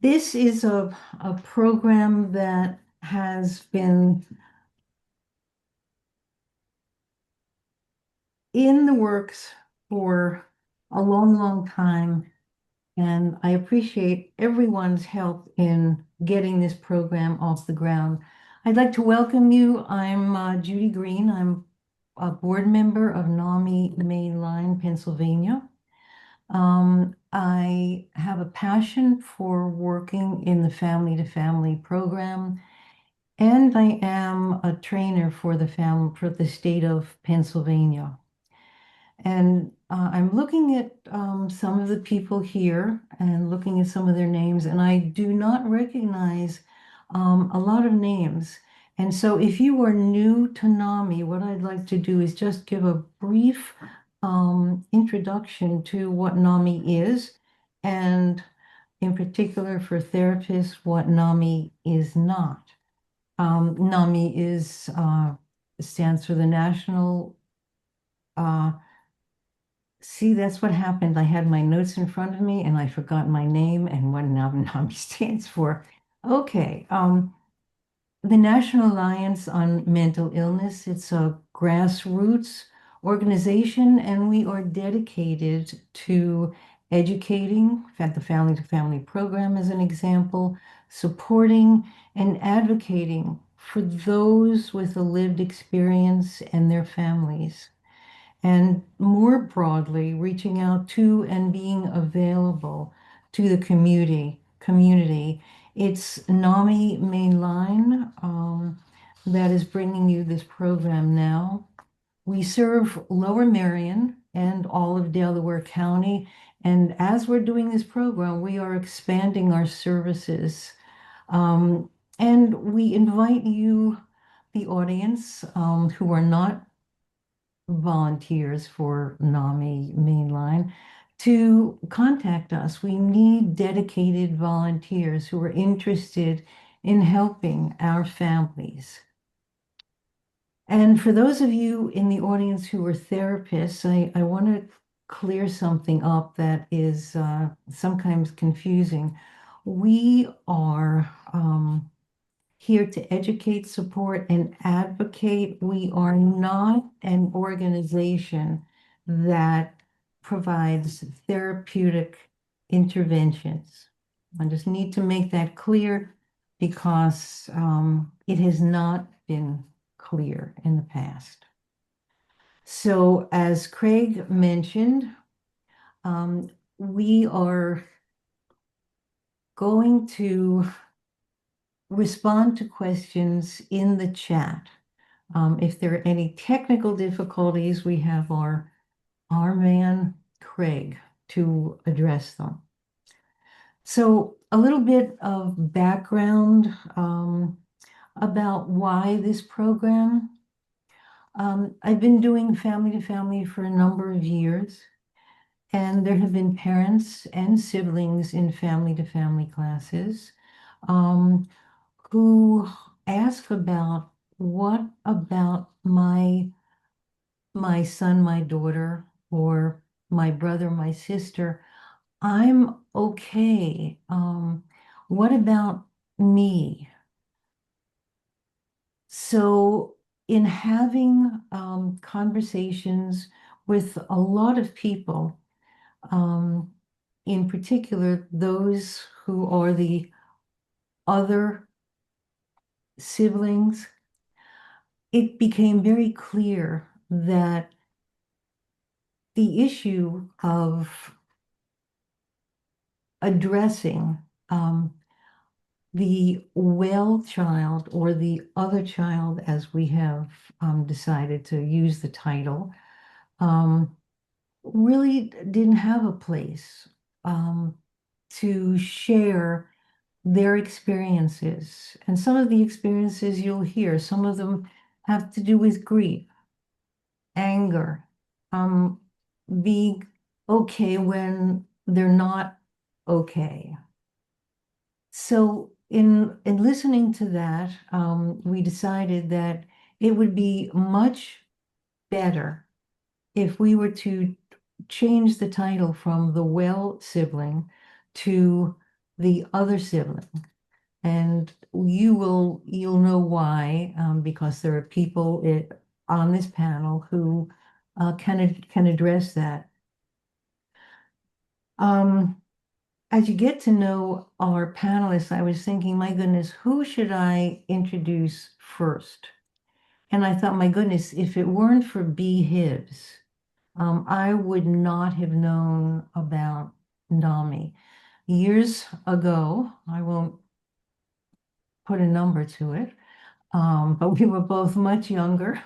This is a program that has been in the works for a long, long time, and I appreciate everyone's help in getting this program off the ground. I'd like to welcome you. I'm Judy Green. I'm a board member of NAMI Mainline, Pennsylvania. I have a passion for working in the family-to-family program. And I am a trainer for the state of Pennsylvania. And I'm looking at some of the people here and looking at some of their names, and I do not recognize a lot of names. And so if you are new to NAMI, what I'd like to do is just give a brief introduction to what NAMI is, and in particular for therapists, what NAMI is not. NAMI stands for the National. Uh, See, that's what happened. I had my notes in front of me and I forgot my name and what NAMI stands for. Okay, the National Alliance on Mental Illness. It's a grassroots organization, and we are dedicated to educating, in fact, the Family-to-Family program is an example, supporting and advocating for those with a lived experience and their families, and more broadly, reaching out to and being available to the community. It's NAMI Mainline that is bringing you this program now. We serve Lower Merion and all of Delaware County. And as we're doing this program, we are expanding our services. Um, and we invite you, the audience, who are not volunteers for NAMI Mainline, to contact us. We need dedicated volunteers who are interested in helping our families. And for those of you in the audience who are therapists, I want to clear something up that is sometimes confusing. We are here to educate, support, and advocate. We are not an organization that provides therapeutic interventions. I just need to make that clear because it has not been clear in the past. So, as Craig mentioned, um, we are going to respond to questions in the chat. If there are any technical difficulties, we have our man Craig to address them. So a little bit of background about why this program. I've been doing family to family for a number of years, and there have been parents and siblings in family to family classes um, who ask about what about my son, my daughter, or my brother, my sister. I'm okay. What about me? So, in having conversations with a lot of people, um, in particular those who are the other siblings, it became very clear that the issue of addressing um, the well child, or the other child, as we have decided to use the title, um, really didn't have a place to share their experiences. And some of the experiences you'll hear, some of them have to do with grief, anger, um, being okay when they're not okay. So in listening to that, we decided that it would be much better if we were to change the title from the well sibling to the other sibling. And you'll know why, because there are people on this panel who can address that. As you get to know our panelists, I was thinking, my goodness, who should I introduce first? And I thought, my goodness, if it weren't for B. Hibbs, I would not have known about NAMI. Years ago, I won't put a number to it, but we were both much younger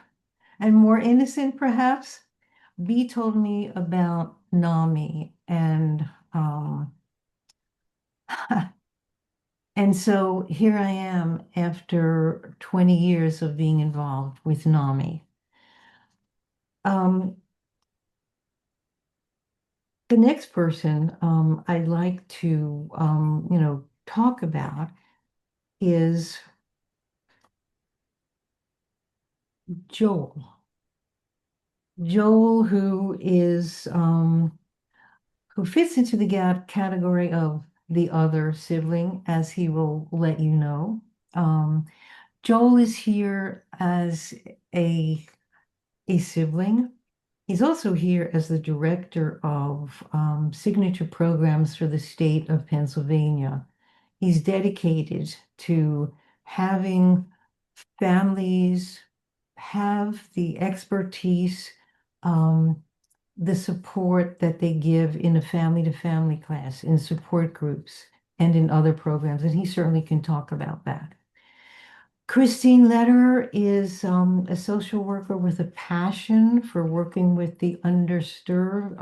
and more innocent, perhaps. B told me about NAMI, and so here I am after 20 years of being involved with NAMI. Um, the next person I'd like to talk about is Joel. Joel, who fits into the category of the other sibling, as he will let you know. Um, Joel is here as a, a sibling. He's also here as the director of signature programs for the state of Pennsylvania. He's dedicated to having families have the expertise, um, the support that they give in a family-to-family class, in support groups, and in other programs. And he certainly can talk about that. Christine Lederer is a social worker with a passion for working with the underserved,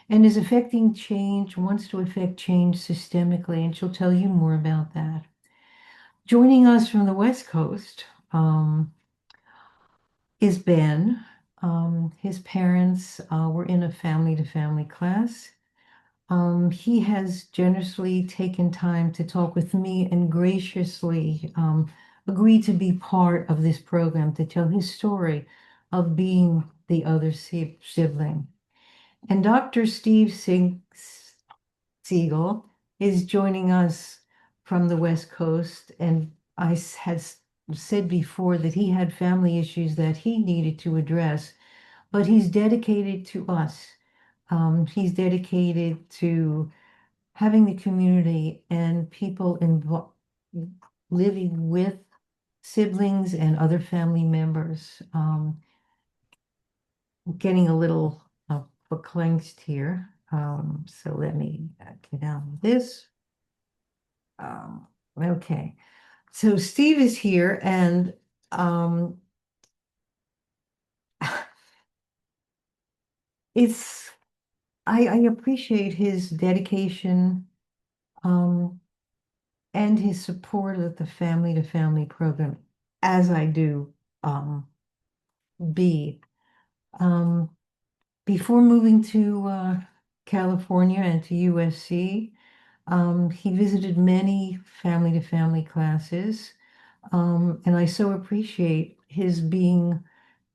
and is affecting change, wants to affect change systemically, and she'll tell you more about that. Joining us from the West Coast is Ben. His parents were in a family-to-family class. He has generously taken time to talk with me and graciously agreed to be part of this program to tell his story of being the other sibling. And Dr. Steve Siegel is joining us from the West Coast. And I had said before that he had family issues that he needed to address, but he's dedicated to us. He's dedicated to having the community and people living with siblings and other family members. Getting a little verklempt here. So let me get out of this. Okay. So Steve is here, and it's I appreciate his dedication and his support of the family-to-family program, as I do B. Um, Before moving to California and to USC, he visited many family-to-family classes, and I so appreciate his being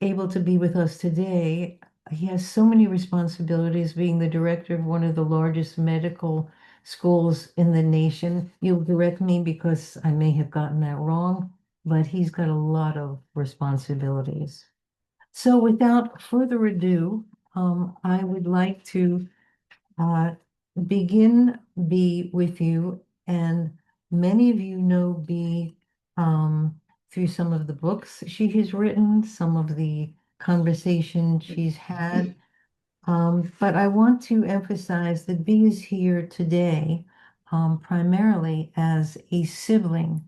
able to be with us today. He has so many responsibilities, being the director of one of the largest medical schools in the nation. You'll correct me because I may have gotten that wrong, but he's got a lot of responsibilities. So without further ado, I would like to uh, begin B with you. And many of you know B through some of the books she has written, some of the conversations she's had. But I want to emphasize that B is here today primarily as a sibling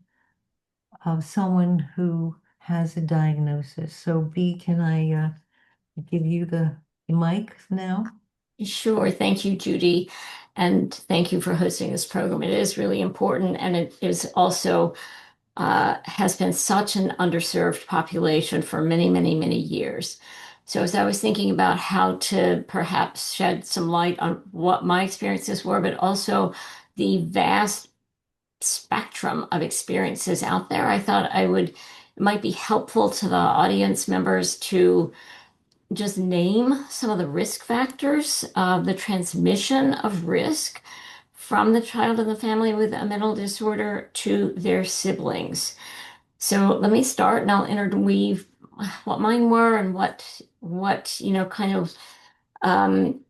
of someone who has a diagnosis. So B, can I give you the mic now? Sure. Thank you, Judy. And thank you for hosting this program. It is really important. And it is also has been such an underserved population for many, many, many years. So as I was thinking about how to perhaps shed some light on what my experiences were, but also the vast spectrum of experiences out there, I thought it might be helpful to the audience members to just name some of the risk factors of the transmission of risk from the child in the family with a mental disorder to their siblings. So let me start and I'll interweave what mine were and what kind of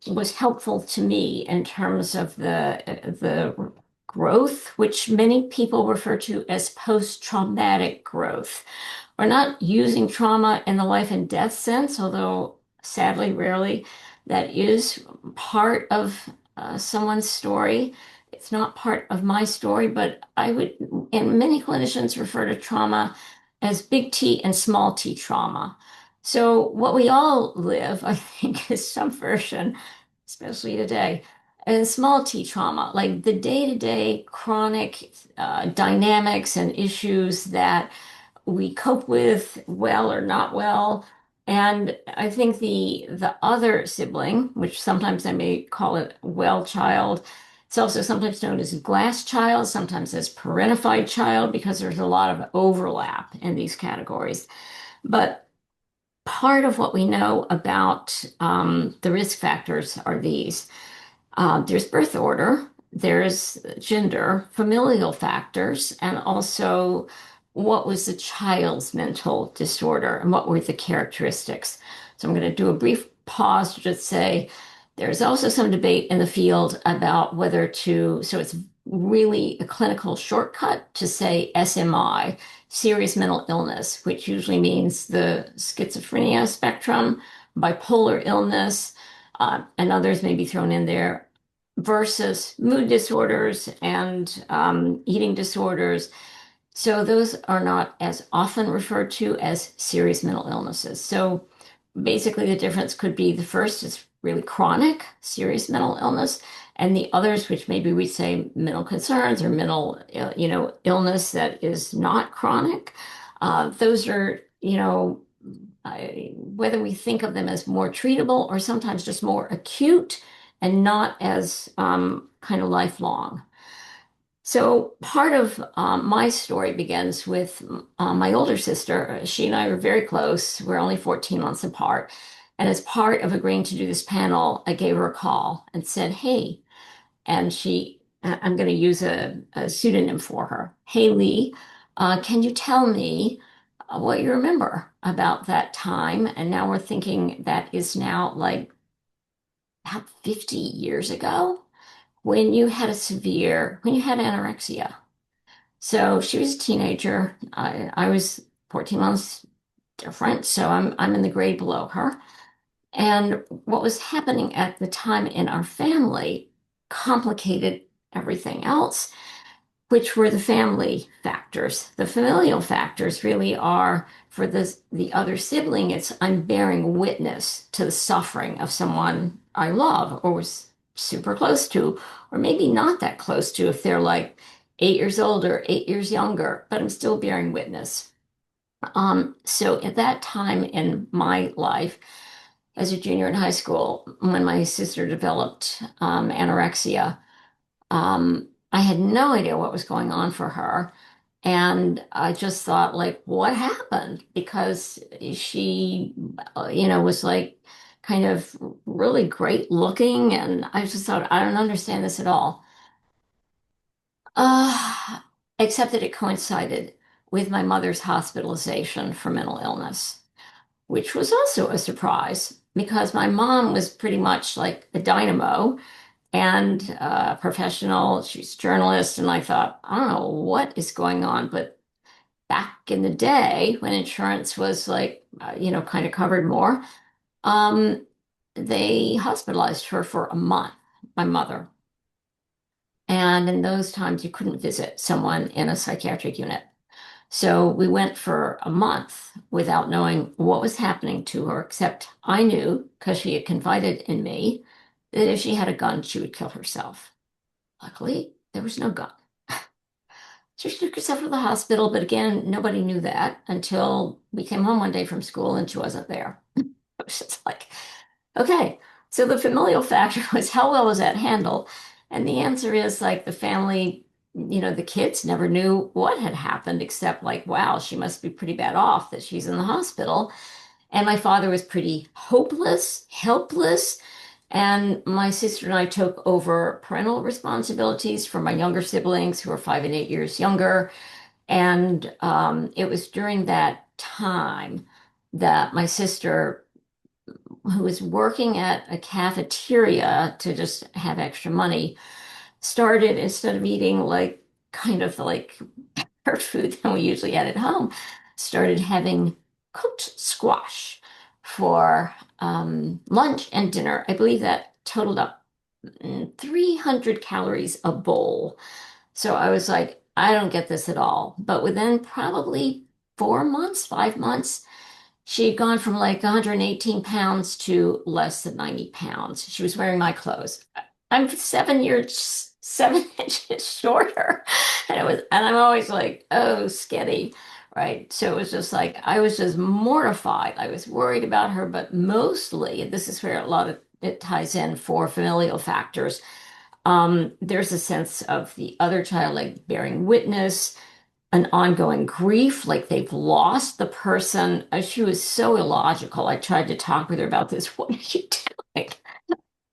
was helpful to me in terms of the growth, which many people refer to as post-traumatic growth. We're not using trauma in the life and death sense, although sadly, rarely that is part of someone's story. It's not part of my story, but I would, and many clinicians refer to trauma as big T and small t trauma. So what we all live, I think, is some version, especially today, and small t trauma, like the day-to-day chronic dynamics and issues that we cope with well or not well. And I think the other sibling, which sometimes I may call it well child, it's also sometimes known as glass child, sometimes as parentified child, because there's a lot of overlap in these categories. But part of what we know about the risk factors are these. There's birth order, there's gender, familial factors, and also what was the child's mental disorder and what were the characteristics. So I'm going to do a brief pause to just say there's also some debate in the field about whether to, so it's really a clinical shortcut to say SMI, serious mental illness, which usually means the schizophrenia spectrum, bipolar illness, and others may be thrown in there, versus mood disorders and eating disorders. So those are not as often referred to as serious mental illnesses. So basically, the difference could be the first is really chronic, serious mental illness, and the others, which maybe we say mental concerns or mental, illness that is not chronic. Those are, whether we think of them as more treatable or sometimes just more acute and not as kind of lifelong. So part of my story begins with my older sister. She and I were very close. We're only 14 months apart. And as part of agreeing to do this panel, I gave her a call and said, hey, and I'm going to use a pseudonym for her. Hey, Lee, can you tell me what you remember about that time? And now we're thinking that is now like about 50 years ago when you had when you had anorexia. So she was a teenager. I was 14 months different, so I'm in the grade below her. And what was happening at the time in our family complicated everything else, which were the family factors. The familial factors really are for the other sibling, it's I'm bearing witness to the suffering of someone I love or was super close to, or maybe not that close to if they're like 8 years older, 8 years younger, but I'm still bearing witness. So at that time in my life, as a junior in high school, when my sister developed anorexia, I had no idea what was going on for her. And I just thought, like, what happened? Because she, was like kind of really great looking. And I just thought, I don't understand this at all. Uh, Except that it coincided with my mother's hospitalization for mental illness, which was also a surprise because my mom was pretty much like a dynamo and professional. She's a journalist. And I thought, I don't know what is going on. But back in the day when insurance was like, kind of covered more, um, they hospitalized her for a month, my mother. And in those times, you couldn't visit someone in a psychiatric unit. So we went for a month without knowing what was happening to her, except I knew because she had confided in me that if she had a gun, she would kill herself. Luckily, there was no gun. So she took herself to the hospital, but again, nobody knew that until we came home one day from school and she wasn't there. It was just like, okay. So the familial factor was how well was that handled? And the answer is like the family, the kids never knew what had happened except like, wow, she must be pretty bad off that she's in the hospital. And my father was pretty hopeless, helpless, And my sister and I took over parental responsibilities for my younger siblings who are 5 and 8 years younger. And it was during that time that my sister, who was working at a cafeteria to just have extra money, started, instead of eating like kind of like better food than we usually had at home, started having cooked squash for lunch and dinner. I believe that totaled up 300 calories a bowl. So I was like, I don't get this at all. But within probably 4 months, 5 months, she had gone from like 118 pounds to less than 90 pounds. She was wearing my clothes. I'm 7 years, 7 inches shorter. And I'm always like, oh, skinny, right? So it was just like, I was just mortified. I was worried about her, but mostly, and this is where a lot of it ties in for familial factors. There's a sense of the other child like bearing witness, an ongoing grief, like they've lost the person. She was so illogical. I tried to talk with her about this. What are you doing?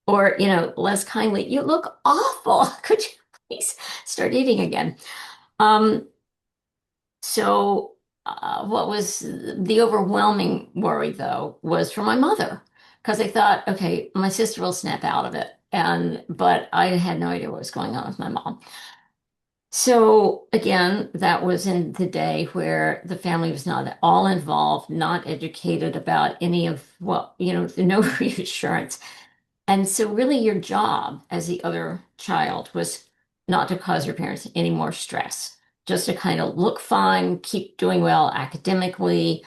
Or, less kindly, you look awful. Could you please start eating again? Um, so, what was the overwhelming worry, though, was for my mother, because I thought, okay, my sister will snap out of it. But I had no idea what was going on with my mom. So again, that was in the day where the family was not at all involved, not educated about any of what, no reassurance. And so really your job as the other child was not to cause your parents any more stress, just to kind of look fine, keep doing well academically,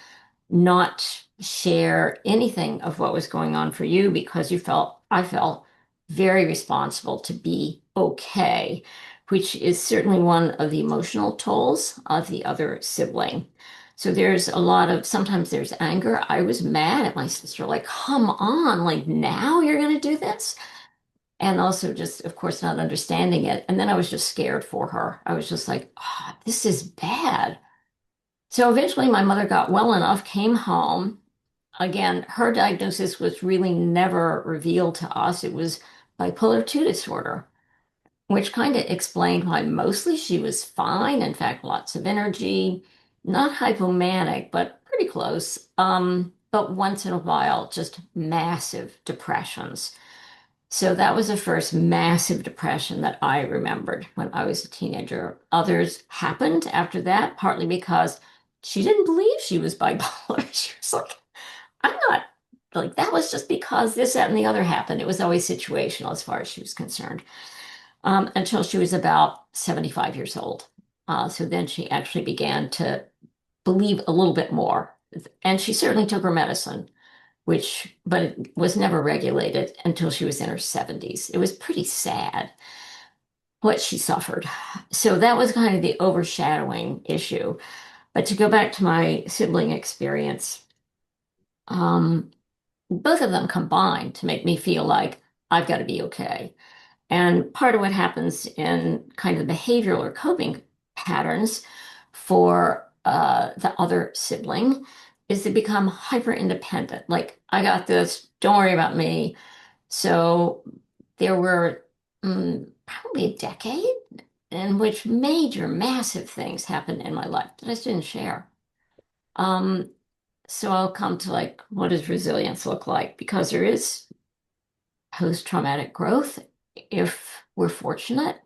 not share anything of what was going on for you because I felt very responsible to be okay, which is certainly one of the emotional tolls of the other sibling. So there's a lot of, sometimes there's anger. I was mad at my sister, like, come on, like now you're going to do this? And also just, of course, not understanding it. And then I was just scared for her. I was just like, oh, this is bad. So eventually my mother got well enough, came home. Again, her diagnosis was really never revealed to us. It was bipolar 2 disorder, which kind of explained why mostly she was fine. In fact, lots of energy, not hypomanic, but pretty close. But once in a while, just massive depressions. So that was the first massive depression that I remembered when I was a teenager. Others happened after that, partly because she didn't believe she was bipolar. She was like, I'm not, like, that was just because this, that, and the other happened. It was always situational as far as she was concerned, until she was about 75 years old. So then she actually began to believe a little bit more. And she certainly took her medicine, but it was never regulated until she was in her 70s. It was pretty sad what she suffered. So that was kind of the overshadowing issue. But to go back to my sibling experience, um, both of them combined to make me feel like I've got to be okay. And part of what happens in kind of behavioral or coping patterns for the other sibling is to become hyper independent. Like, I got this, don't worry about me. So there were probably a decade in which major, massive things happened in my life that I just didn't share. Um, so I'll come to like, what does resilience look like? Because there is post-traumatic growth if we're fortunate.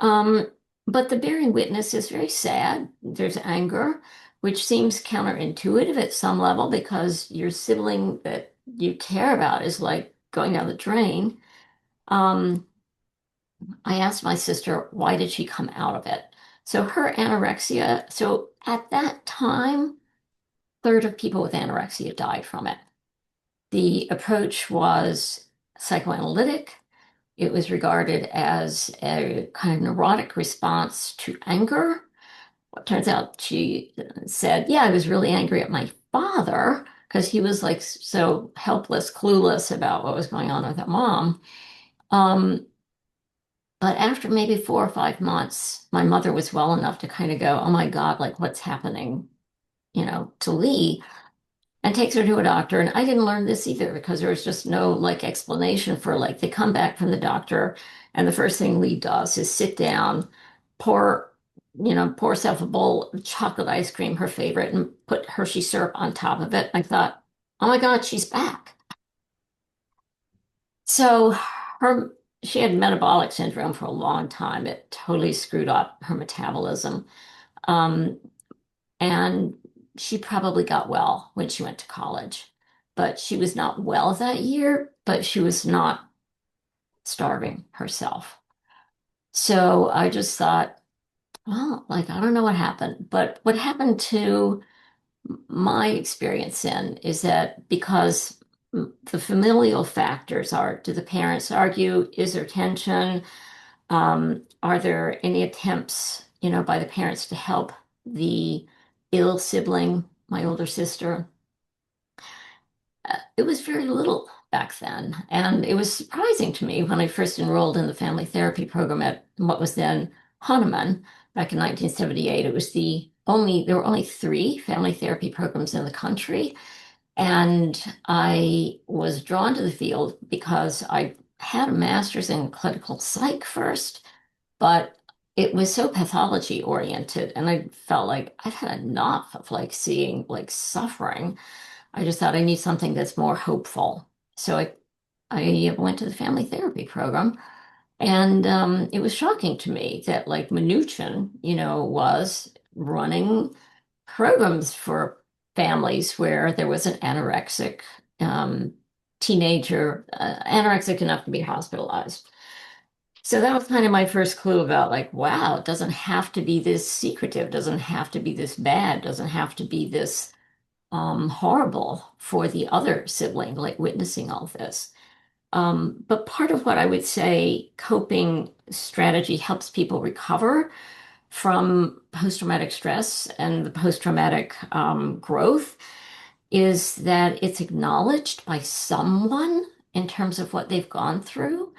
Um, but the bearing witness is very sad. There's anger, which seems counterintuitive at some level because your sibling that you care about is like going down the drain. Um, I asked my sister, why did she come out of it? So her anorexia, so at that time, third of people with anorexia died from it. The approach was psychoanalytic. It was regarded as a kind of neurotic response to anger. It turns out she said, yeah, I was really angry at my father because he was like so helpless, clueless about what was going on with her mom. Um, but after maybe 4 or 5 months, my mother was well enough to kind of go, oh my God, like what's happening, to Lee? and takes her to a doctor. And I didn't learn this either because there was just no like explanation for like they come back from the doctor and the first thing Lee does is sit down, pour, pour herself a bowl of chocolate ice cream, her favorite, and put Hershey syrup on top of it. I thought, oh my God, she's back. So her she had metabolic syndrome for a long time. It totally screwed up her metabolism. Um, and she probably got well when she went to college. But she was not well that year, but she was not starving herself. So I just thought, well, like, I don't know what happened. But what happened to my experience in is that because the familial factors are, do the parents argue? Is there tension? Are there any attempts, by the parents to help the ill sibling, my older sister? It was very little back then. And it was surprising to me when I first enrolled in the family therapy program at what was then Hahnemann back in 1978. It was there were only three family therapy programs in the country. And I was drawn to the field because I had a master's in clinical psych first, but it was so pathology oriented. And I felt like I've had enough of like seeing like suffering. I just thought I need something that's more hopeful. So I went to the family therapy program, and it was shocking to me that like Mnuchin, was running programs for families where there was an anorexic um, teenager, anorexic enough to be hospitalized. So that was kind of my first clue about like, wow, it doesn't have to be this secretive, doesn't have to be this bad, doesn't have to be this horrible for the other sibling, like witnessing all this. But part of what I would say coping strategy helps people recover from post-traumatic stress and the post-traumatic growth is that it's acknowledged by someone in terms of what they've gone through.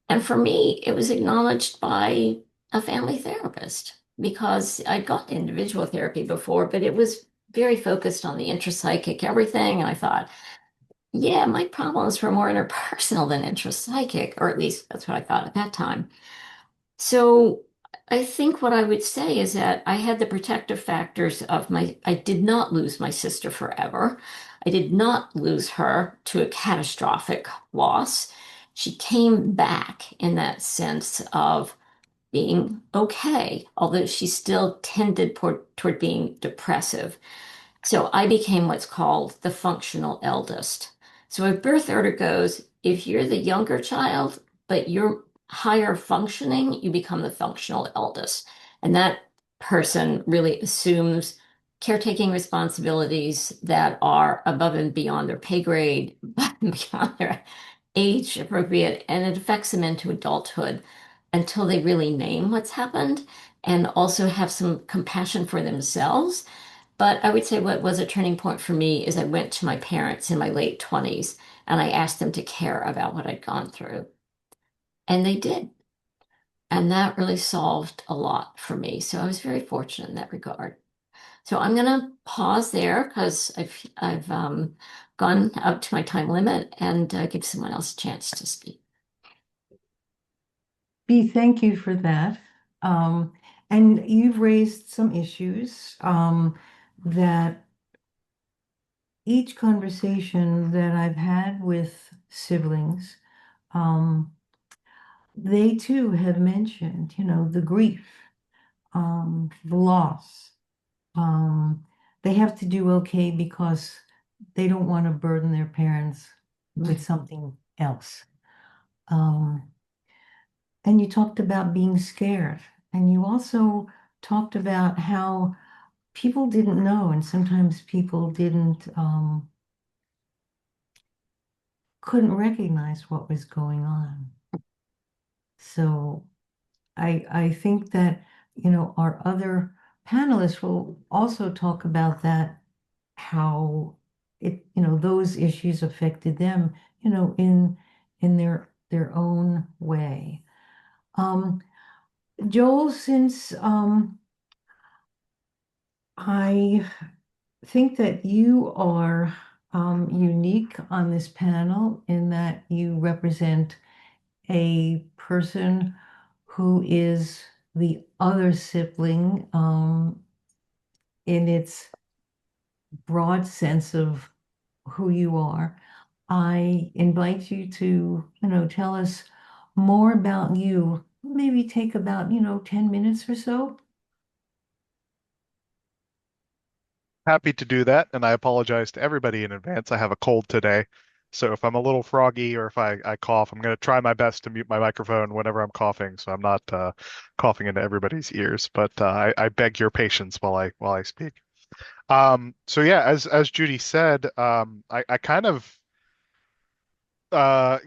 And for me, it was acknowledged by a family therapist because I'd gone to individual therapy before, but it was very focused on the intrapsychic everything. And I thought, yeah, my problems were more interpersonal than intrapsychic, or at least that's what I thought at that time. So I think what I would say is that I had the protective factors of I did not lose my sister forever. I did not lose her to a catastrophic loss. She came back in that sense of being okay, although she still tended toward being depressive. So I became what's called the functional eldest. So a birth order goes, if you're the younger child, but you're higher functioning, you become the functional eldest. And that person really assumes caretaking responsibilities that are above and beyond their pay grade, above and beyond their age appropriate, and it affects them into adulthood until they really name what's happened and also have some compassion for themselves. But I would say what was a turning point for me is I went to my parents in my late 20s and I asked them to care about what I'd gone through. And they did. And that really solved a lot for me. So I was very fortunate in that regard. So I'm going to pause there because I've gone up to my time limit and give someone else a chance to speak. B, thank you for that. Um, and you've raised some issues that each conversation that I've had with siblings, um, they too have mentioned, the grief, the loss. They have to do okay because they don't want to burden their parents with something else. Um, and you talked about being scared, and you also talked about how people didn't know, and sometimes people didn't couldn't recognize what was going on. So I think that, our other panelists will also talk about that, how those issues affected them, in their own way. Um, Joel, since I think that you are unique on this panel in that you represent a person who is the other sibling in its broad sense of who you are. I invite you to, tell us more about you. Maybe take about, 10 minutes or so. Happy to do that, and I apologize to everybody in advance. I have a cold today, so if I'm a little froggy or if I cough, I'm going to try my best to mute my microphone whenever I'm coughing, so I'm not coughing into everybody's ears. But I beg your patience while I speak. So yeah, as Judy said, I kind of uh,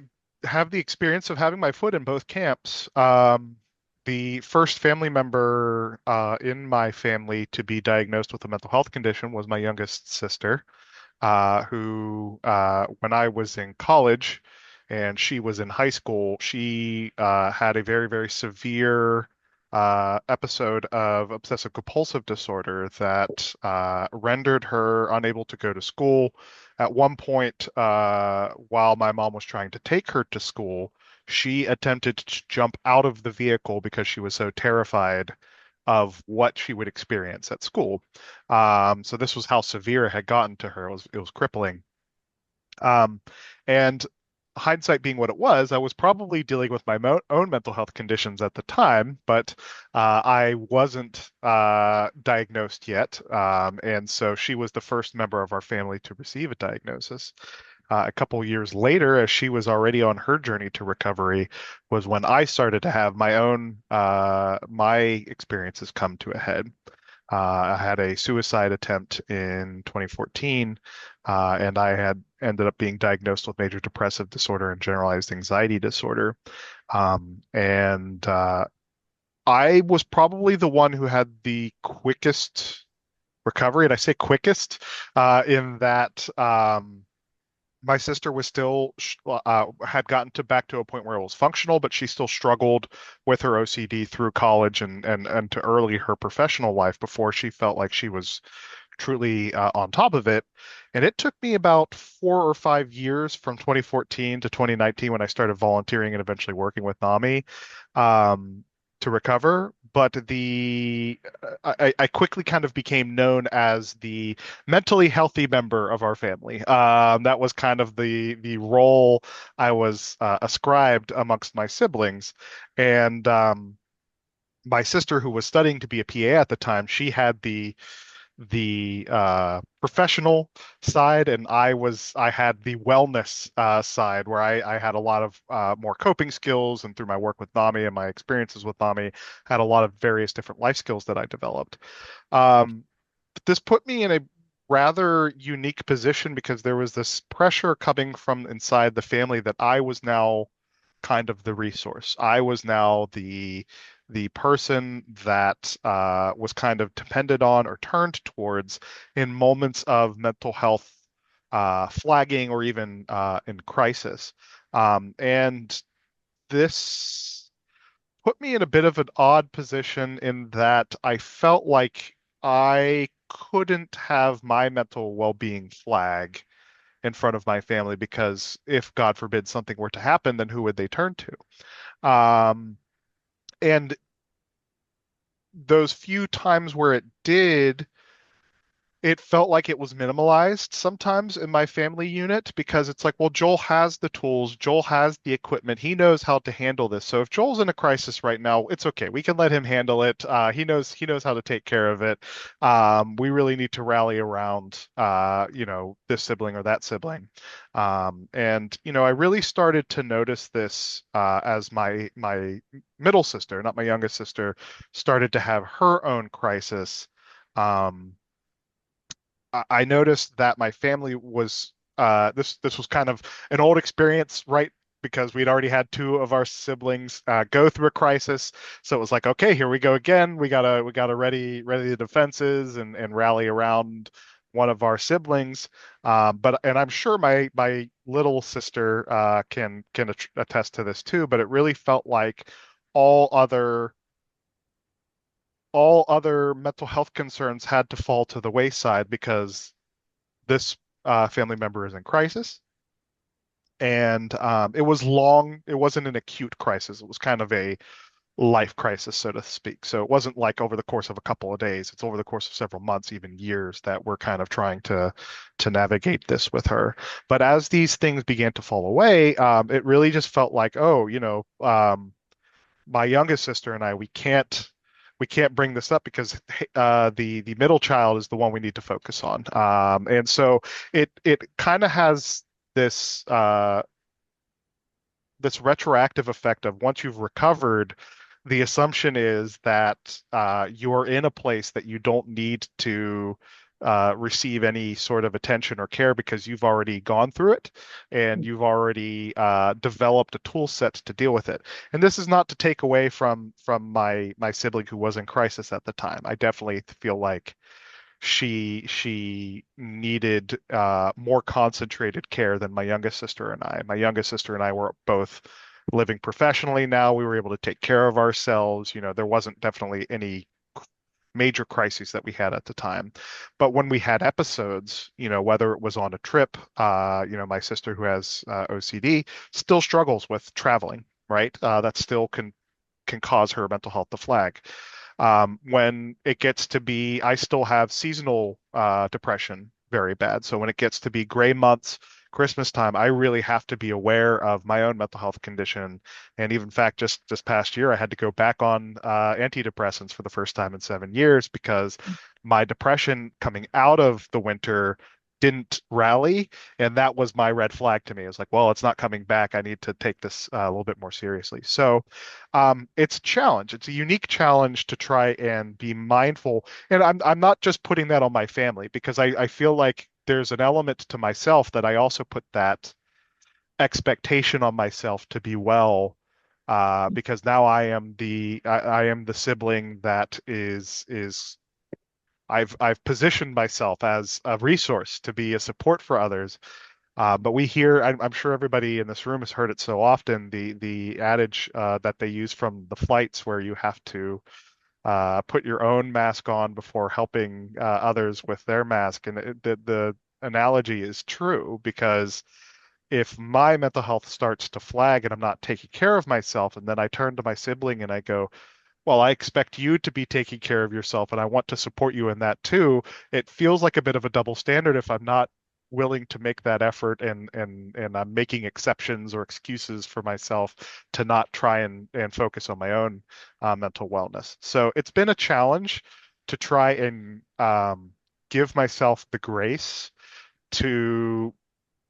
have the experience of having my foot in both camps. The first family member in my family to be diagnosed with a mental health condition was my youngest sister, who, when I was in college and she was in high school, she had a very, very severe episode of obsessive compulsive disorder that rendered her unable to go to school. At one point, while my mom was trying to take her to school, she attempted to jump out of the vehicle because she was so terrified of what she would experience at school. So this was how severe it had gotten to her. It was crippling. Um, and hindsight being what it was, I was probably dealing with my own mental health conditions at the time, but I wasn't diagnosed yet. And so she was the first member of our family to receive a diagnosis. A couple years later, as she was already on her journey to recovery, was when I started to have my own my experiences come to a head. I had a suicide attempt in 2014, and I had ended up being diagnosed with major depressive disorder and generalized anxiety disorder. And I was probably the one who had the quickest recovery, and I say quickest in that my sister was still had gotten to back to a point where it was functional, but she still struggled with her OCD through college and to early her professional life before she felt like she was truly on top of it. And it took me about 4 or 5 years from 2014 to 2019 when I started volunteering and eventually working with NAMI um, to recover. But I quickly kind of became known as the mentally healthy member of our family. That was kind of the role I was ascribed amongst my siblings. And my sister, who was studying to be a PA at the time, she had the professional side, and I had the wellness side where I had a lot of more coping skills, and through my work with NAMI and my experiences with NAMI, had a lot of various different life skills that I developed. Um, this put me in a rather unique position because there was this pressure coming from inside the family that I was now kind of the resource. I was now the person that was kind of depended on or turned towards in moments of mental health flagging or even in crisis. And this put me in a bit of an odd position in that I felt like I couldn't have my mental well-being flag in front of my family because if God forbid something were to happen, then who would they turn to? And those few times where it did, it felt like it was minimalized sometimes in my family unit because it's like, well, Joel has the tools, Joel has the equipment, he knows how to handle this. So if Joel's in a crisis right now, it's okay. We can let him handle it. He knows how to take care of it. We really need to rally around, this sibling or that sibling. And I really started to notice this as my middle sister, not my youngest sister, started to have her own crisis. Um, I noticed that my family was this was kind of an old experience, right? Because we'd already had two of our siblings go through a crisis, so it was like, okay, here we go again. We gotta ready the defenses and rally around one of our siblings. And I'm sure my little sister can attest to this too. But it really felt like all other all other mental health concerns had to fall to the wayside because this family member is in crisis. And it was long, it wasn't an acute crisis. It was kind of a life crisis, so to speak. So it wasn't like over the course of a couple of days. It's over the course of several months, even years, that we're kind of trying to navigate this with her. But as these things began to fall away, it really just felt like, oh, my youngest sister and I, we can't bring this up because the middle child is the one we need to focus on. And so it kind of has this this retroactive effect of once you've recovered, the assumption is that you're in a place that you don't need to receive any sort of attention or care because you've already gone through it and you've already developed a tool set to deal with it. And this is not to take away from my sibling who was in crisis at the time. I definitely feel like she needed more concentrated care than my youngest sister and I. My youngest sister and I were both living professionally now. We were able to take care of ourselves. There wasn't definitely any major crises that we had at the time. But when we had episodes, whether it was on a trip, my sister who has OCD still struggles with traveling, right? That still can cause her mental health to flag. When it gets to be, I still have seasonal depression very bad. So when it gets to be gray months, Christmas time, I really have to be aware of my own mental health condition. And even in fact, just this past year, I had to go back on antidepressants for the first time in 7 years because my depression coming out of the winter didn't rally. And that was my red flag to me. It was like, well, it's not coming back. I need to take this a little bit more seriously. So it's a challenge. It's a unique challenge to try and be mindful. And I'm not just putting that on my family because I feel like there's an element to myself that I also put that expectation on myself to be well, because now I am the sibling that is I've positioned myself as a resource to be a support for others. But we hear, I'm sure everybody in this room has heard it so often, the adage that they use from the flights where you have to put your own mask on before helping others with their mask. And the analogy is true because if my mental health starts to flag and I'm not taking care of myself, and then I turn to my sibling and I go, well, I expect you to be taking care of yourself and I want to support you in that too. It feels like a bit of a double standard if I'm not willing to make that effort and I'm making exceptions or excuses for myself to not try and focus on my own mental wellness. So it's been a challenge to try and give myself the grace to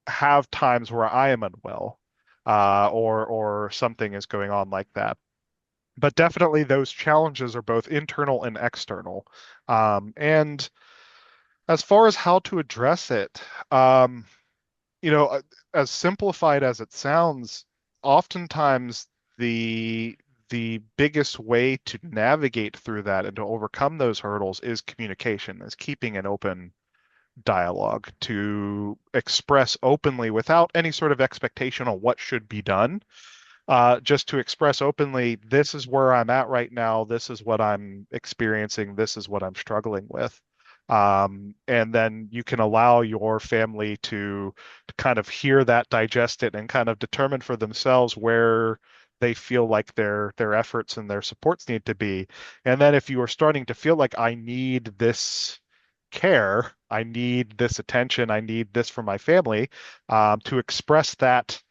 have times where I am unwell, or something is going on like that. But definitely those challenges are both internal and external. And as far as how to address it, you know, uh, as simplified as it sounds, oftentimes the the biggest way to navigate through that and to overcome those hurdles is communication, is keeping an open dialogue, to express openly without any sort of expectation on what should be done, just to express openly, this is where I'm at right now. This is what I'm experiencing. This is what I'm struggling with. And then you can allow your family to kind of hear that, digest it, and kind of determine for themselves where they feel like their efforts and their supports need to be. And then if you are starting to feel like I need this care, I need this attention, I need this from my family, to express that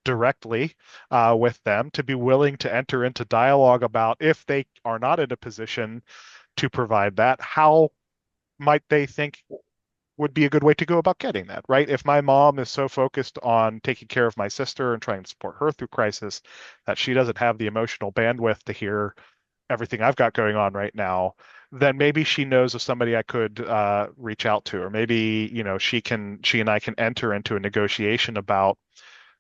directly with them, to be willing to enter into dialogue about if they are not in a position to provide that, how might they think would be a good way to go about getting that, right? If my mom is so focused on taking care of my sister and trying to support her through crisis that she doesn't have the emotional bandwidth to hear everything I've got going on right now, then maybe she knows of somebody I could reach out to, or maybe, she and I can enter into a negotiation about,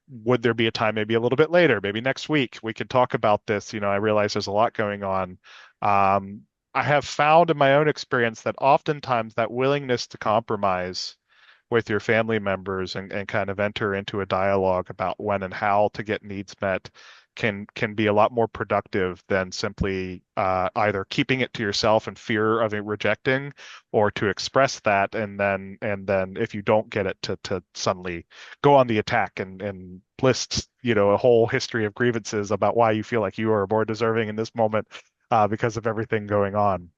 would there be a time maybe a little bit later, maybe next week, we could talk about this. I realize there's a lot going on. Um, I have found in my own experience that oftentimes that willingness to compromise with your family members and kind of enter into a dialogue about when and how to get needs met can be a lot more productive than simply either keeping it to yourself in fear of it rejecting, or to express that and then if you don't get it to suddenly go on the attack and list a whole history of grievances about why you feel like you are more deserving in this moment because of everything going on.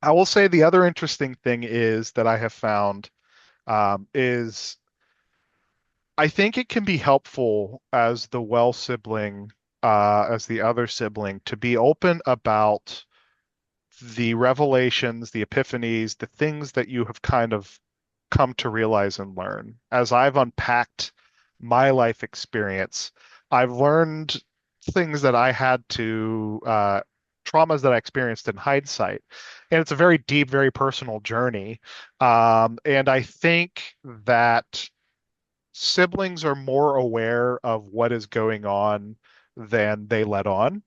I will say the other interesting thing is that I have found is I think it can be helpful as the well sibling, as the other sibling, to be open about the revelations, the epiphanies, the things that you have kind of come to realize and learn. As I've unpacked my life experience, I've learned things that I had to, traumas that I experienced in hindsight. And it's a very deep, very personal journey. And I think that siblings are more aware of what is going on than they let on,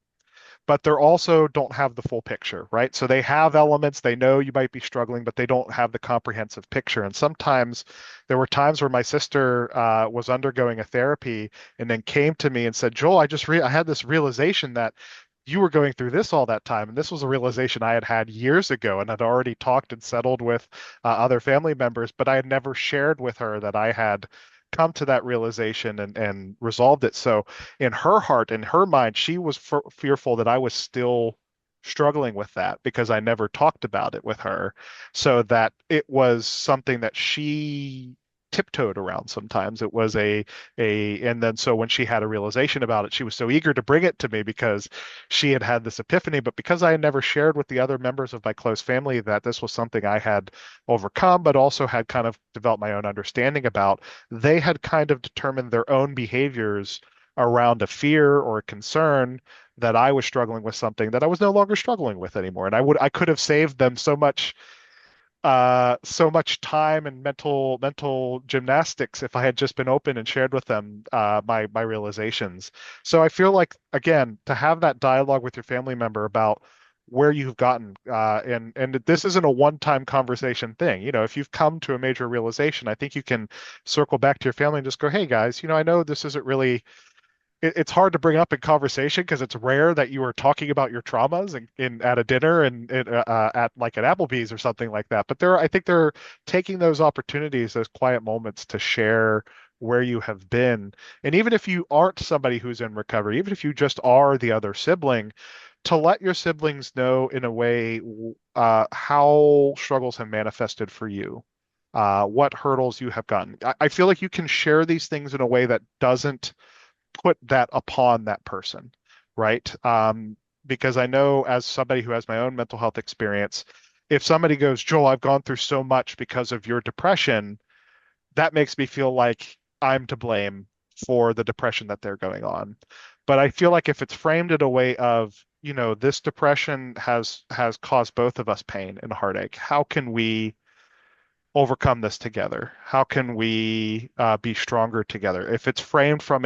but they're also don't have the full picture, right? So they have elements, they know you might be struggling, but they don't have the comprehensive picture. And sometimes there were times where my sister was undergoing a therapy and then came to me and said, Joel, I had this realization that you were going through this all that time. And this was a realization I had had years ago and had already talked and settled with other family members, but I had never shared with her that I had come to that realization and resolved it. So in her heart, in her mind, she was fearful that I was still struggling with that because I never talked about it with her. So that it was something that she tiptoed around sometimes. It was and then so when she had a realization about it, she was so eager to bring it to me because she had had this epiphany. But because I had never shared with the other members of my close family that this was something I had overcome, but also had kind of developed my own understanding about, they had kind of determined their own behaviors around a fear or a concern that I was struggling with something that I was no longer struggling with anymore. And I could have saved them so much time and mental gymnastics if I had just been open and shared with them my realizations. So I feel like, again, to have that dialogue with your family member about where you've gotten, and this isn't a one-time conversation thing. If you've come to a major realization, I think you can circle back to your family and just go, hey guys, I know this isn't really, it's hard to bring up in conversation because it's rare that you are talking about your traumas at a dinner and at like at Applebee's or something like that. But I think they're taking those opportunities, those quiet moments to share where you have been. And even if you aren't somebody who's in recovery, even if you just are the other sibling, to let your siblings know in a way how struggles have manifested for you. What hurdles you have gotten. I feel like you can share these things in a way that doesn't put that upon that person, right? Because I know as somebody who has my own mental health experience, if somebody goes, Joel, I've gone through so much because of your depression, that makes me feel like I'm to blame for the depression that they're going on. But I feel like if it's framed in a way of, this depression has caused both of us pain and heartache. How can we overcome this together? How can we be stronger together? If it's framed from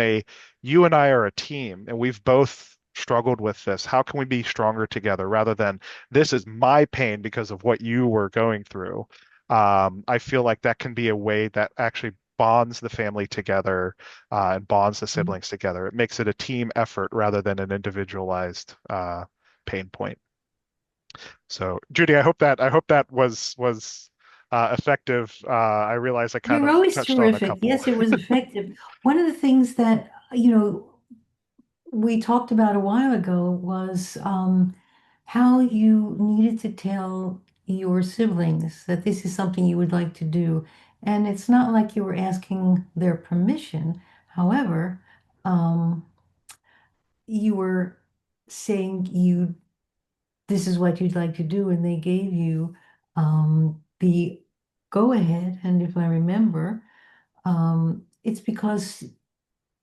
you and I are a team and we've both struggled with this, how can we be stronger together rather than this is my pain because of what you were going through? I feel like that can be a way that actually bonds the family together and bonds the siblings together. It makes it a team effort rather than an individualized pain point. So, Judy, I hope that was effective. I realize I kind You're of always touched on a terrific. couple. Yes, it was effective. One of the things that, we talked about a while ago was how you needed to tell your siblings that this is something you would like to do. And it's not like you were asking their permission. However, um, you were saying this is what you'd like to do, and they gave you the go ahead. And if I remember, it's because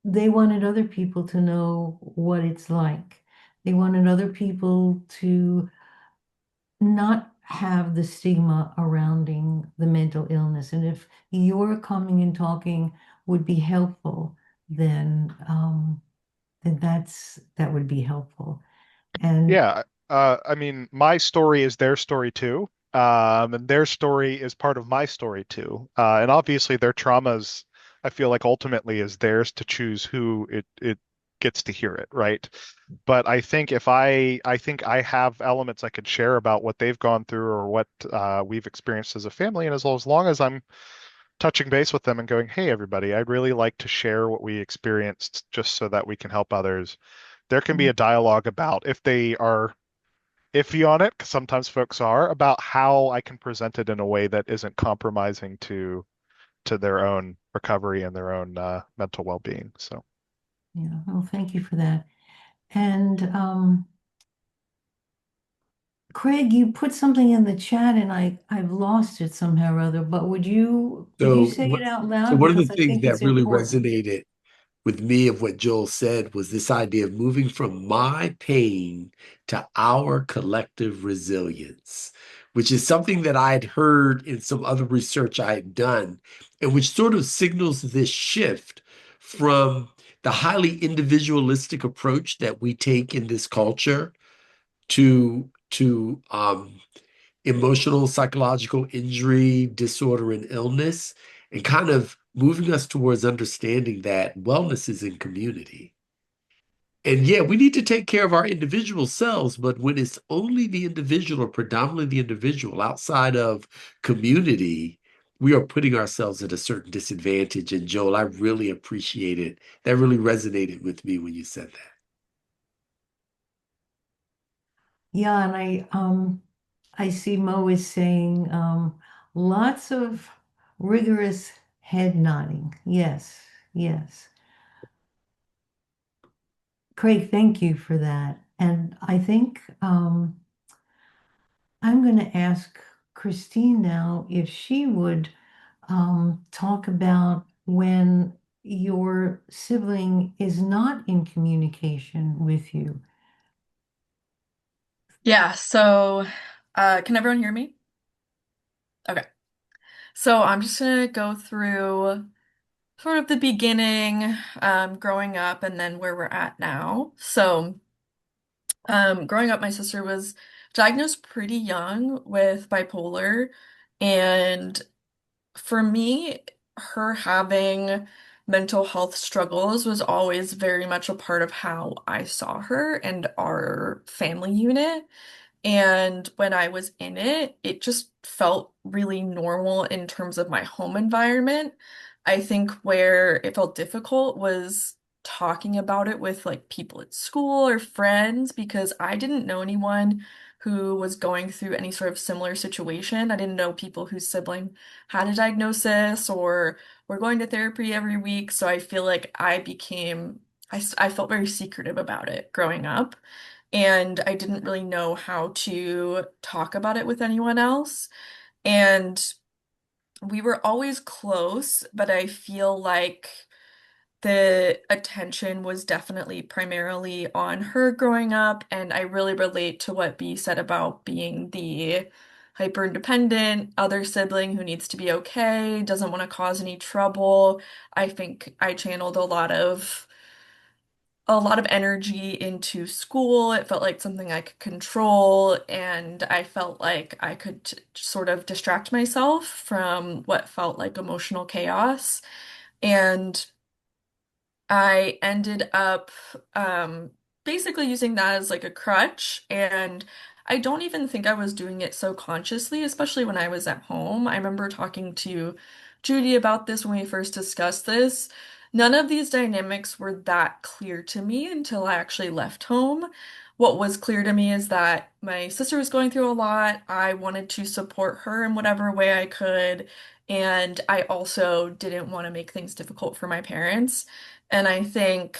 they wanted other people to know what it's like. They wanted other people to not have the stigma surrounding the mental illness. And if your coming and talking would be helpful, then that would be helpful. And Yeah, I mean, my story is their story too, and their story is part of my story too. And obviously, their traumas, I feel like ultimately is theirs to choose who it gets to hear it, right? But I think I think I have elements I could share about what they've gone through or what we've experienced as a family, and as long as I'm touching base with them and going, hey, everybody, I'd really like to share what we experienced just so that we can help others. There can be a dialogue about if they are iffy on it, 'cause sometimes folks are, about how I can present it in a way that isn't compromising to their own recovery and their own mental well-being. So Yeah, well, thank you for that. And Craig, you put something in the chat and I've lost it somehow or other, but would you So, say it out so loud one of the because I things think it's that really important. resonated with me of what Joel said was this idea of moving from my pain to our collective resilience, which is something that I had heard in some other research I had done, and which sort of signals this shift from the highly individualistic approach that we take in this culture to emotional, psychological injury, disorder, and illness, and kind of moving us towards understanding that wellness is in community. And yeah, we need to take care of our individual selves, but when it's only the individual or predominantly the individual outside of community, we are putting ourselves at a certain disadvantage. And Joel, I really appreciate it. That really resonated with me when you said that. Yeah, and I see Mo is saying lots of rigorous head nodding. Yes, yes. Craig, thank you for that. And I think I'm going to ask Christine now if she would talk about when your sibling is not in communication with you. Yeah, so can everyone hear me? Okay. So I'm just gonna go through sort of the beginning, growing up and then where we're at now. So growing up, my sister was diagnosed pretty young with bipolar, and for me, her having mental health struggles was always very much a part of how I saw her and our family unit. And when I was in it, it just felt really normal in terms of my home environment. I think where it felt difficult was talking about it with like people at school or friends because I didn't know anyone who was going through any sort of similar situation. I didn't know people whose sibling had a diagnosis or were going to therapy every week. So I feel like I felt very secretive about it growing up and I didn't really know how to talk about it with anyone else. And we were always close, but I feel like the attention was definitely primarily on her growing up, and I really relate to what B said about being the hyper independent other sibling who needs to be okay, doesn't want to cause any trouble. I think I channeled a lot of energy into school. It felt like something I could control, and I felt like I could sort of distract myself from what felt like emotional chaos. And I ended up basically using that as like a crutch. And I don't even think I was doing it so consciously, especially when I was at home. I remember talking to Judy about this when we first discussed this. None of these dynamics were that clear to me until I actually left home. What was clear to me is that my sister was going through a lot. I wanted to support her in whatever way I could. And I also didn't want to make things difficult for my parents. And I think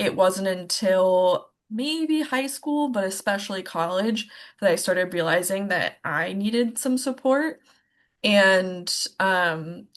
it wasn't until maybe high school, but especially college, that I started realizing that I needed some support. And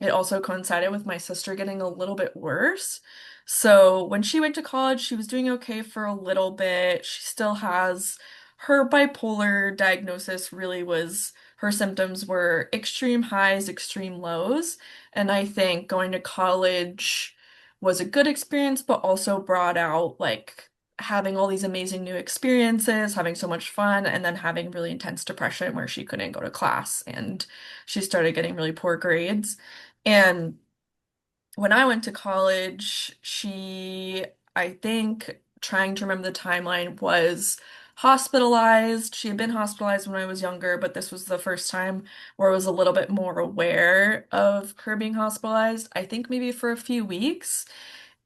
it also coincided with my sister getting a little bit worse. So when she went to college, she was doing okay for a little bit. She still has her bipolar diagnosis, really was her symptoms were extreme highs, extreme lows. And I think going to college was a good experience, but also brought out like having all these amazing new experiences, having so much fun, and then having really intense depression where she couldn't go to class and she started getting really poor grades. And when I went to college, she I think, trying to remember the timeline, was hospitalized. She had been hospitalized when I was younger, but this was the first time where I was a little bit more aware of her being hospitalized. I think maybe for a few weeks.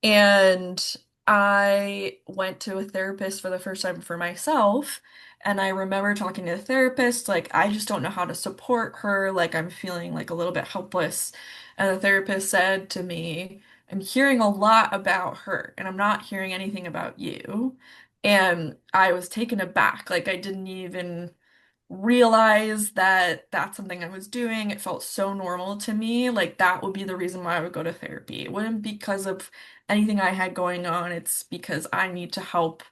And I went to a therapist for the first time for myself. And I remember talking to the therapist, like, I just don't know how to support her. Like, I'm feeling like a little bit helpless. And the therapist said to me, I'm hearing a lot about her, and I'm not hearing anything about you. And I was taken aback. Like, I didn't even realize that that's something I was doing. It felt so normal to me. Like that would be the reason why I would go to therapy. It wouldn't because of anything I had going on. It's because I need to help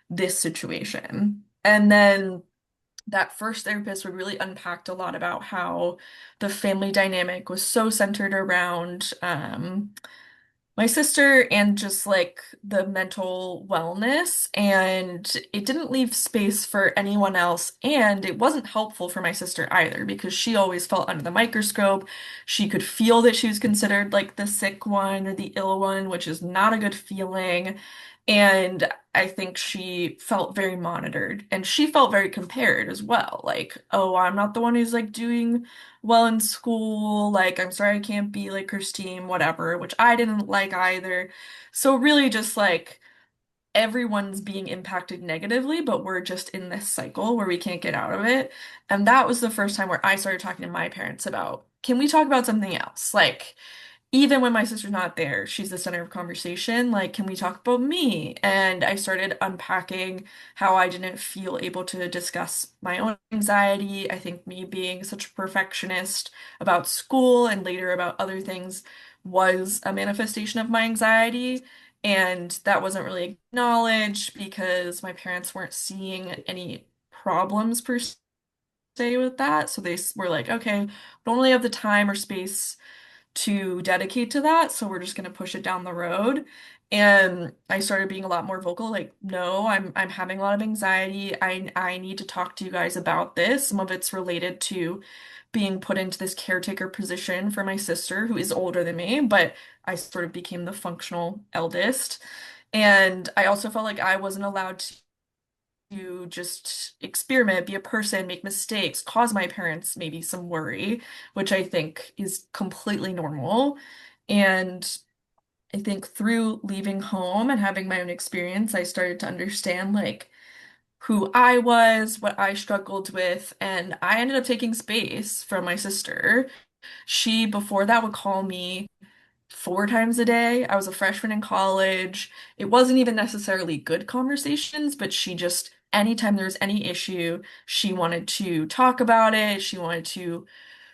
this situation. And then that first therapist would really unpacked a lot about how the family dynamic was so centered around my sister and just like the mental wellness, and it didn't leave space for anyone else, and it wasn't helpful for my sister either because she always felt under the microscope. She could feel that she was considered like the sick one or the ill one, which is not a good feeling. And I think she felt very monitored, and she felt very compared as well, like, oh, I'm not the one who's like doing well in school. Like, I'm sorry I can't be like Christine, whatever, which I didn't like either. So, really, just like everyone's being impacted negatively, but we're just in this cycle where we can't get out of it. And that was the first time where I started talking to my parents about, can we talk about something else? Like, even when my sister's not there, she's the center of conversation. Like, can we talk about me? And I started unpacking how I didn't feel able to discuss my own anxiety. I think me being such a perfectionist about school and later about other things was a manifestation of my anxiety. And that wasn't really acknowledged because my parents weren't seeing any problems per se with that. So they were like, okay, we don't really have the time or space to dedicate to that, so we're just going to push it down the road. And I started being a lot more vocal, like, no, I'm having a lot of anxiety. I need to talk to you guys about this. Some of it's related to being put into this caretaker position for my sister, who is older than me, but I sort of became the functional eldest. And I also felt like I wasn't allowed to just experiment, be a person, make mistakes, cause my parents maybe some worry, which I think is completely normal. And I think through leaving home and having my own experience, I started to understand like who I was, what I struggled with, and I ended up taking space from my sister. She, before that, would call me 4 times a day. I was a freshman in college. It wasn't even necessarily good conversations, but she just, anytime there was any issue, she wanted to talk about it. She wanted to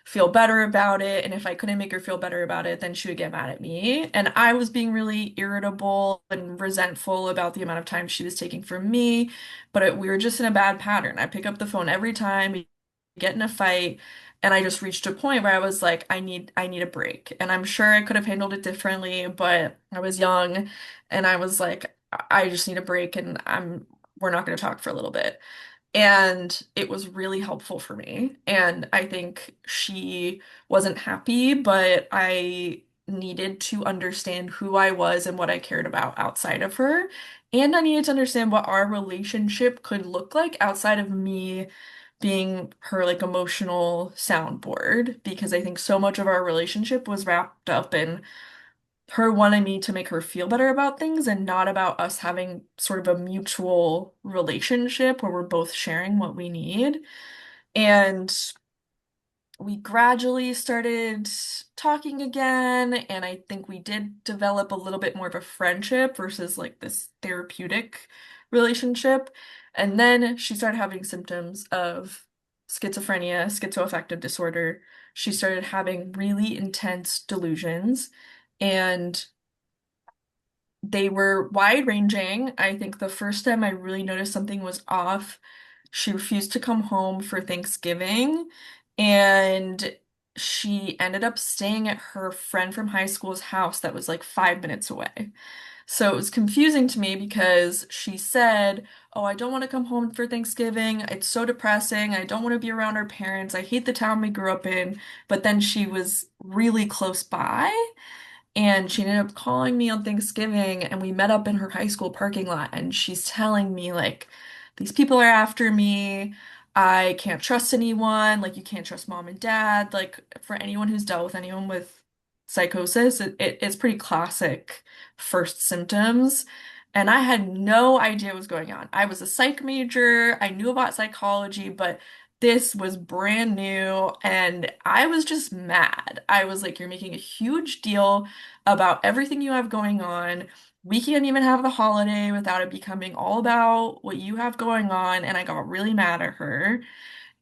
feel better about it. And if I couldn't make her feel better about it, then she would get mad at me. And I was being really irritable and resentful about the amount of time she was taking from me. But we were just in a bad pattern. I pick up the phone every time, we get in a fight. And I just reached a point where I was like, I need a break. And I'm sure I could have handled it differently, but I was young and I was like, I just need a break and we're not going to talk for a little bit. And it was really helpful for me. And I think she wasn't happy, but I needed to understand who I was and what I cared about outside of her. And I needed to understand what our relationship could look like outside of me being her like emotional soundboard, because I think so much of our relationship was wrapped up in her wanting me to make her feel better about things and not about us having sort of a mutual relationship where we're both sharing what we need. And we gradually started talking again, and I think we did develop a little bit more of a friendship versus like this therapeutic relationship. And then she started having symptoms of schizophrenia, schizoaffective disorder. She started having really intense delusions, and they were wide ranging. I think the first time I really noticed something was off, she refused to come home for Thanksgiving, and she ended up staying at her friend from high school's house that was like 5 minutes away. So it was confusing to me because she said, oh, I don't want to come home for Thanksgiving. It's so depressing. I don't want to be around our parents. I hate the town we grew up in. But then she was really close by. And she ended up calling me on Thanksgiving, and we met up in her high school parking lot. And she's telling me, like, these people are after me. I can't trust anyone. Like, you can't trust mom and dad. Like, for anyone who's dealt with anyone with psychosis, it's pretty classic first symptoms. And I had no idea what was going on. I was a psych major, I knew about psychology, but this was brand new, and I was just mad. I was like, you're making a huge deal about everything you have going on. We can't even have the holiday without it becoming all about what you have going on. And I got really mad at her.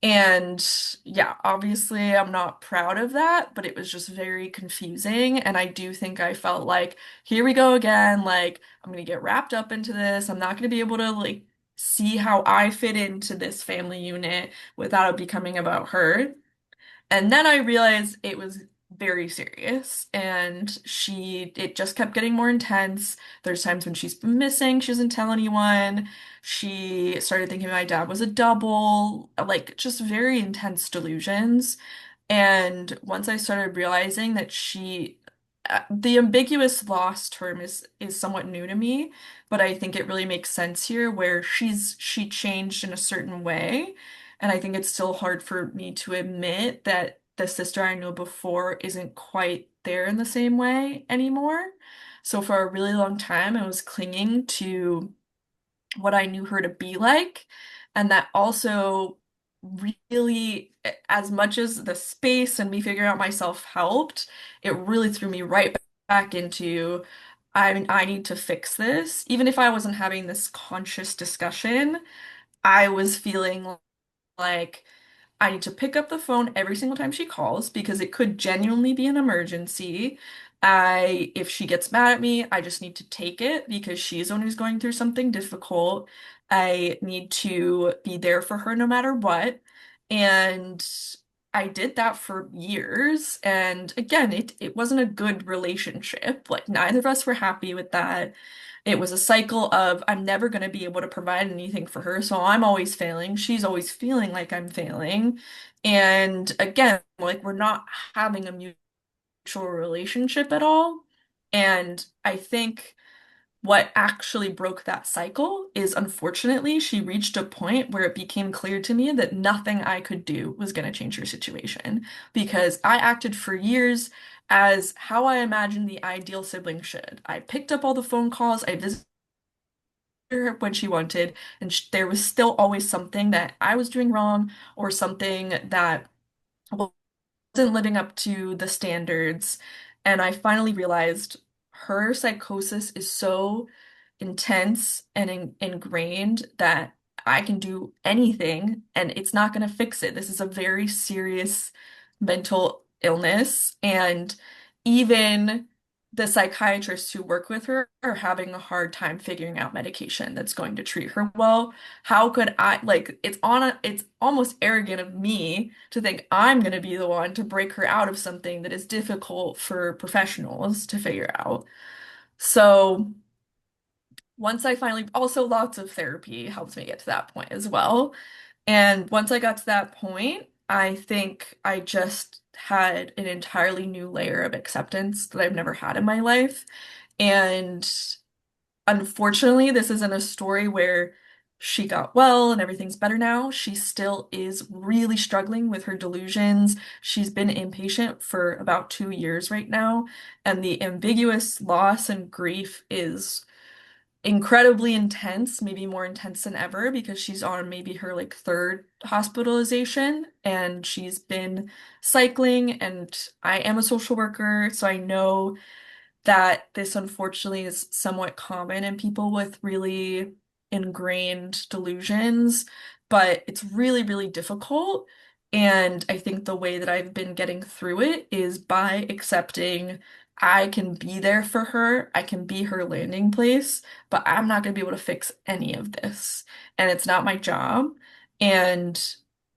And yeah, obviously, I'm not proud of that, but it was just very confusing. And I do think I felt like, here we go again. Like, I'm going to get wrapped up into this. I'm not going to be able to, like, see how I fit into this family unit without it becoming about her. And then I realized it was very serious, and it just kept getting more intense. There's times when she's been missing, she doesn't tell anyone. She started thinking my dad was a double, like just very intense delusions. And once I started realizing that the ambiguous loss term is somewhat new to me, but I think it really makes sense here where she changed in a certain way. And I think it's still hard for me to admit that the sister I knew before isn't quite there in the same way anymore. So for a really long time, I was clinging to what I knew her to be like. And that also really, as much as the space and me figuring out myself helped, it really threw me right back into I need to fix this. Even if I wasn't having this conscious discussion, I was feeling like I need to pick up the phone every single time she calls because it could genuinely be an emergency. If she gets mad at me, I just need to take it because she's the one who's going through something difficult. I need to be there for her no matter what. And I did that for years. And again, it wasn't a good relationship. Like neither of us were happy with that. It was a cycle of I'm never going to be able to provide anything for her, so I'm always failing. She's always feeling like I'm failing. And again, like we're not having a mutual relationship at all. And I think what actually broke that cycle is unfortunately she reached a point where it became clear to me that nothing I could do was going to change her situation because I acted for years as how I imagined the ideal sibling should. I picked up all the phone calls, I visited her when she wanted, and there was still always something that I was doing wrong or something that wasn't living up to the standards. And I finally realized her psychosis is so intense and ingrained that I can do anything and it's not going to fix it. This is a very serious mental illness. And even the psychiatrists who work with her are having a hard time figuring out medication that's going to treat her well. How could I, like, it's almost arrogant of me to think I'm going to be the one to break her out of something that is difficult for professionals to figure out. So, once I finally, also lots of therapy helped me get to that point as well. And once I got to that point, I think I just had an entirely new layer of acceptance that I've never had in my life. And unfortunately, this isn't a story where she got well and everything's better now. She still is really struggling with her delusions. She's been inpatient for about 2 years right now, and the ambiguous loss and grief is incredibly intense, maybe more intense than ever because she's on maybe her like third hospitalization and she's been cycling, and I am a social worker, so I know that this unfortunately is somewhat common in people with really ingrained delusions, but it's really, really difficult. And I think the way that I've been getting through it is by accepting I can be there for her, I can be her landing place, but I'm not going to be able to fix any of this. And it's not my job. And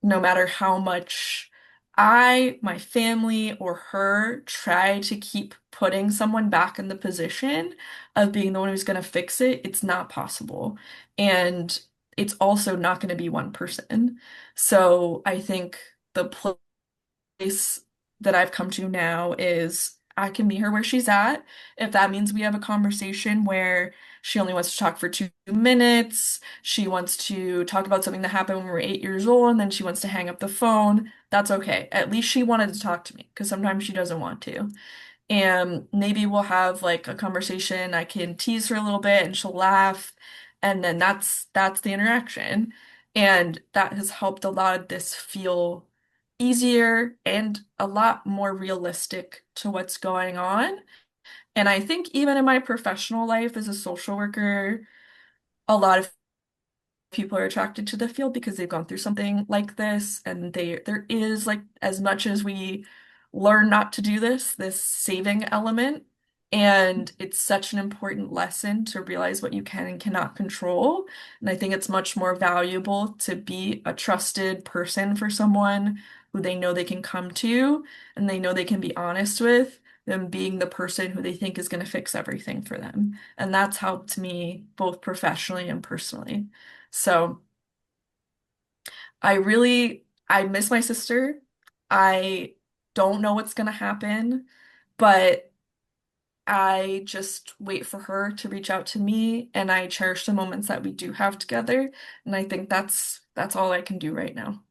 no matter how much my family, or her try to keep putting someone back in the position of being the one who's going to fix it, it's not possible. And it's also not going to be one person. So I think the place that I've come to now is I can meet her where she's at. If that means we have a conversation where she only wants to talk for 2 minutes, she wants to talk about something that happened when we were 8 years old, and then she wants to hang up the phone, that's okay. At least she wanted to talk to me, because sometimes she doesn't want to. And maybe we'll have like a conversation. I can tease her a little bit and she'll laugh. And then that's the interaction. And that has helped a lot of this feel easier and a lot more realistic to what's going on. And I think even in my professional life as a social worker, a lot of people are attracted to the field because they've gone through something like this, and there is, like, as much as we learn not to do this saving element, and it's such an important lesson to realize what you can and cannot control. And I think it's much more valuable to be a trusted person for someone who they know they can come to and they know they can be honest with, than being the person who they think is going to fix everything for them. And that's helped me both professionally and personally. So I miss my sister. I don't know what's gonna happen, but I just wait for her to reach out to me, and I cherish the moments that we do have together. And I think that's all I can do right now.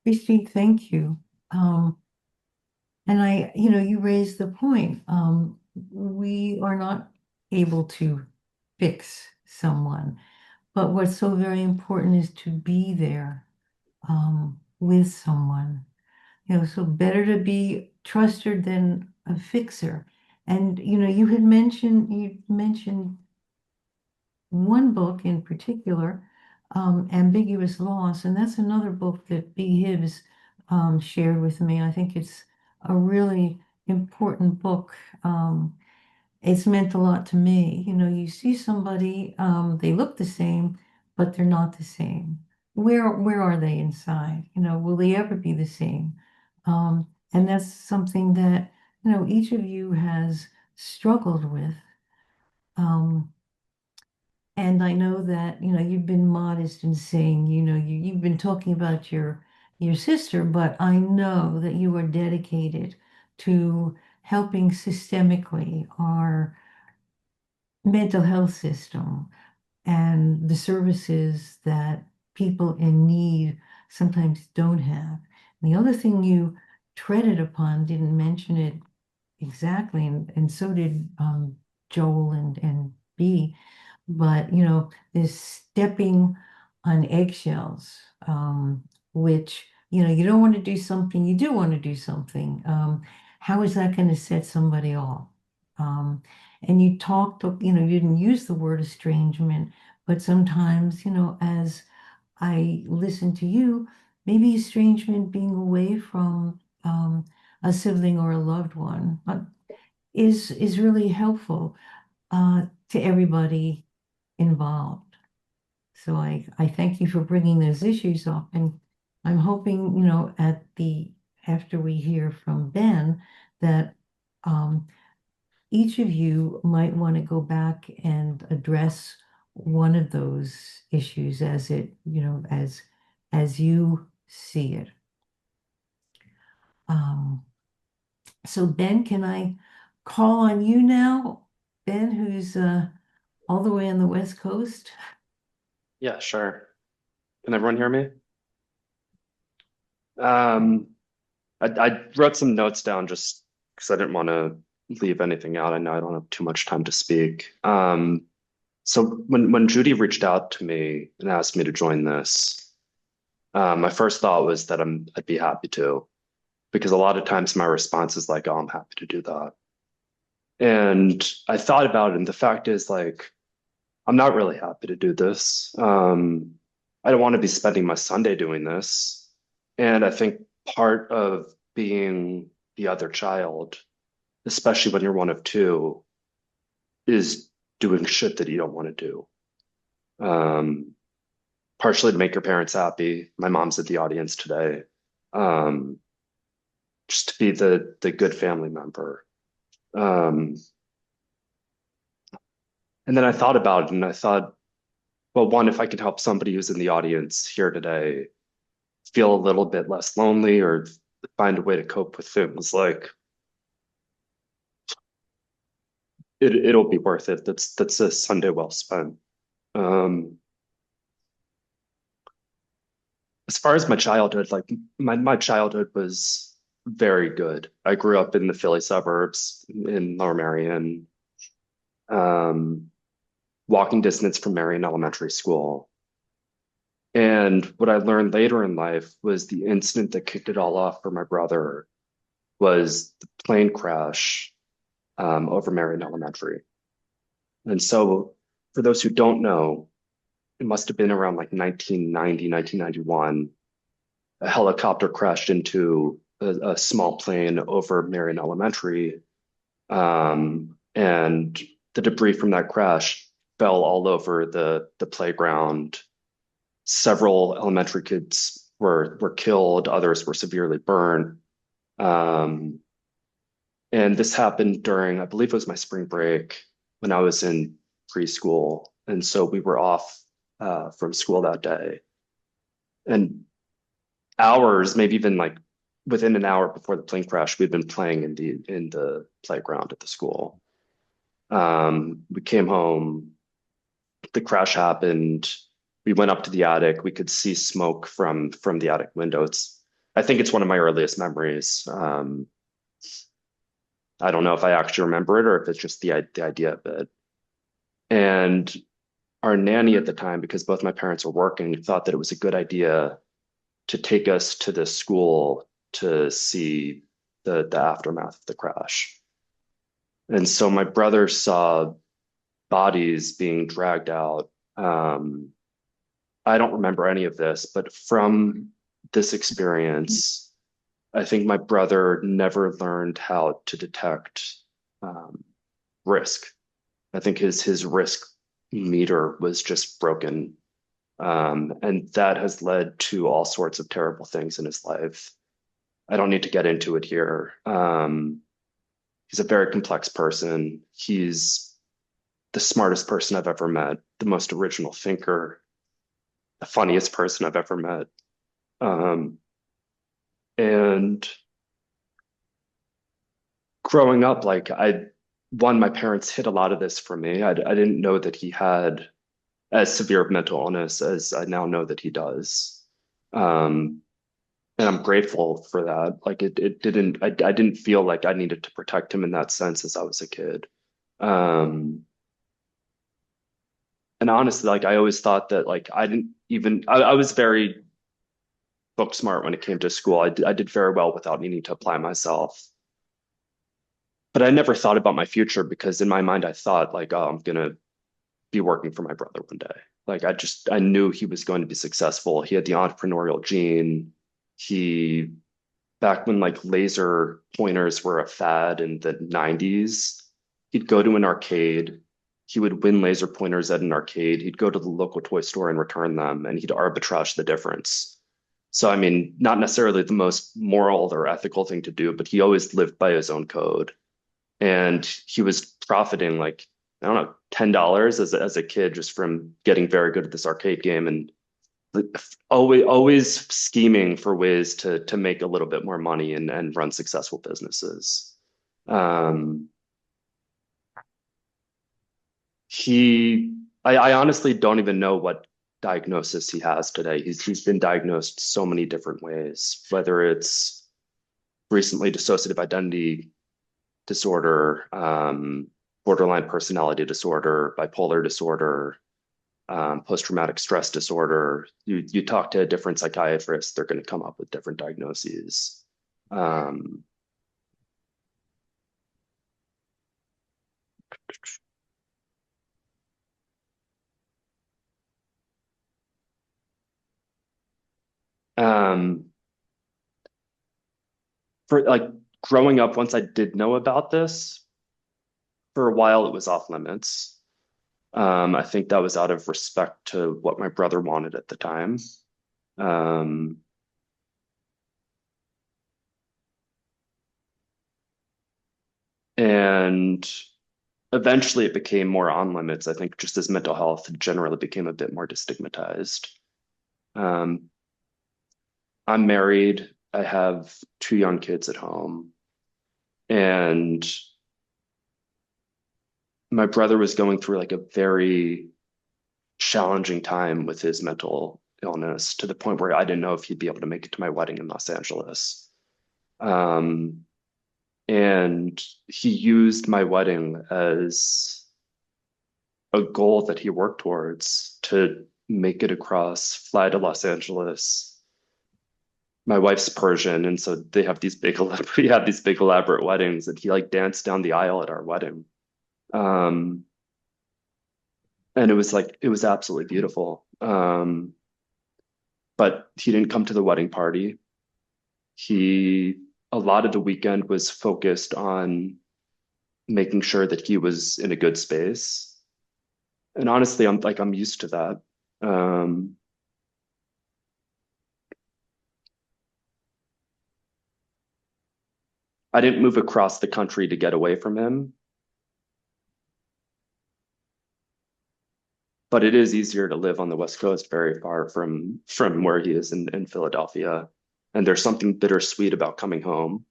Christine, thank you. And you raised the point. We are not able to fix someone, but what's so very important is to be there, with someone. So better to be trusted than a fixer. And you mentioned one book in particular, Ambiguous Loss, and that's another book that B. Hibbs shared with me. I think it's a really important book. It's meant a lot to me. You see somebody, they look the same, but they're not the same. Where are they inside? Will they ever be the same? And that's something that, each of you has struggled with. Um, and I know that, you've been modest in saying, you've been talking about your sister, but I know that you are dedicated to helping systemically our mental health system and the services that people in need sometimes don't have. And the other thing you treaded upon, didn't mention it exactly, and so did Joel and B, but this stepping on eggshells, which you don't want to do something, you do want to do something. How is that going to set somebody off? Um, and you didn't use the word estrangement, but sometimes, as I listen to you, maybe estrangement, being away from a sibling or a loved one, is really helpful to everybody involved. So I thank you for bringing those issues up, and I'm hoping, after we hear from Ben, that each of you might want to go back and address one of those issues as you see it. So Ben, can I call on you now? Ben, who's all the way on the West Coast? Yeah, sure. Can everyone hear me? Um, I wrote some notes down just because I didn't want to leave anything out. I know I don't have too much time to speak. So when Judy reached out to me and asked me to join this, my first thought was that I'd be happy to, because a lot of times my response is like, oh, I'm happy to do that. And I thought about it, and the fact is, like, I'm not really happy to do this. I don't want to be spending my Sunday doing this. And I think part of being the other child, especially when you're one of two, is doing shit that you don't want to do. Partially to make your parents happy. My mom's at the audience today. Just to be the good family member. And then I thought about it, and I thought, well, one, if I could help somebody who's in the audience here today feel a little bit less lonely or find a way to cope with things like it'll be worth it. That's a Sunday well spent. Um, as far as my childhood, like my childhood was very good. I grew up in the Philly suburbs in Lower Merion, um, walking distance from Marion Elementary School. And what I learned later in life was the incident that kicked it all off for my brother was the plane crash over Marion Elementary. And so, for those who don't know, it must have been around like 1990, 1991. A helicopter crashed into a small plane over Marion Elementary. And the debris from that crash fell all over the playground. Several elementary kids were killed, others were severely burned. And this happened during, I believe it was my spring break when I was in preschool. And so we were off from school that day. And hours, maybe even like within an hour before the plane crash, we'd been playing in the playground at the school. We came home, the crash happened. We went up to the attic. We could see smoke from the attic window. I think it's one of my earliest memories. I don't know if I actually remember it or if it's just the idea of it. And our nanny at the time, because both my parents were working, thought that it was a good idea to take us to the school to see the aftermath of the crash. And so my brother saw bodies being dragged out. I don't remember any of this, but from this experience, I think my brother never learned how to detect risk. I think his risk meter was just broken. And that has led to all sorts of terrible things in his life. I don't need to get into it here. He's a very complex person. He's the smartest person I've ever met, the most original thinker, the funniest person I've ever met. And growing up, like my parents hid a lot of this from me. I didn't know that he had as severe of mental illness as I now know that he does. And I'm grateful for that. Like I didn't feel like I needed to protect him in that sense as I was a kid. And honestly, like I always thought that like I was very book smart when it came to school. I did very well without needing to apply myself. But I never thought about my future because in my mind I thought like, oh, I'm gonna be working for my brother one day. Like I knew he was going to be successful. He had the entrepreneurial gene. Back when like laser pointers were a fad in the 90s, he'd go to an arcade. He would win laser pointers at an arcade. He'd go to the local toy store and return them, and he'd arbitrage the difference. So, I mean, not necessarily the most moral or ethical thing to do, but he always lived by his own code. And he was profiting like, I don't know, $10 as a kid just from getting very good at this arcade game and always scheming for ways to make a little bit more money and run successful businesses. I honestly don't even know what diagnosis he has today. He's been diagnosed so many different ways, whether it's recently dissociative identity disorder, borderline personality disorder, bipolar disorder, post-traumatic stress disorder. You talk to a different psychiatrist, they're going to come up with different diagnoses. For like growing up, once I did know about this, for a while it was off limits. I think that was out of respect to what my brother wanted at the time. And eventually it became more on limits, I think, just as mental health generally became a bit more destigmatized. I'm married. I have two young kids at home, and my brother was going through like a very challenging time with his mental illness to the point where I didn't know if he'd be able to make it to my wedding in Los Angeles. Um, and he used my wedding as a goal that he worked towards to make it across, fly to Los Angeles. My wife's Persian, and so they have these big, we have these big elaborate weddings, and he like danced down the aisle at our wedding. Um, and it was absolutely beautiful. But he didn't come to the wedding party. A lot of the weekend was focused on making sure that he was in a good space. And honestly, I'm used to that. I didn't move across the country to get away from him, but it is easier to live on the West Coast, very far from where he is in Philadelphia. And there's something bittersweet about coming home,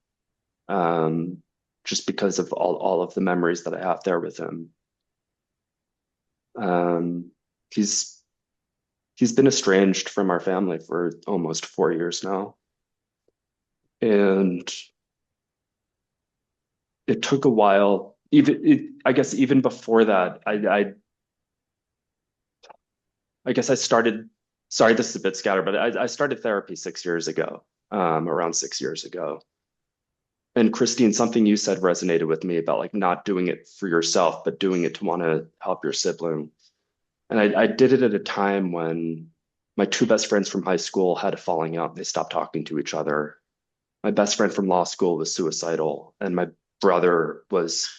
just because of all of the memories that I have there with him. He's been estranged from our family for almost 4 years now. And it took a while. I guess even before that, I guess I started, sorry, this is a bit scattered, but I started therapy 6 years ago, around 6 years ago. And Christine, something you said resonated with me about like not doing it for yourself, but doing it to want to help your sibling. And I did it at a time when my two best friends from high school had a falling out. They stopped talking to each other. My best friend from law school was suicidal, and my brother was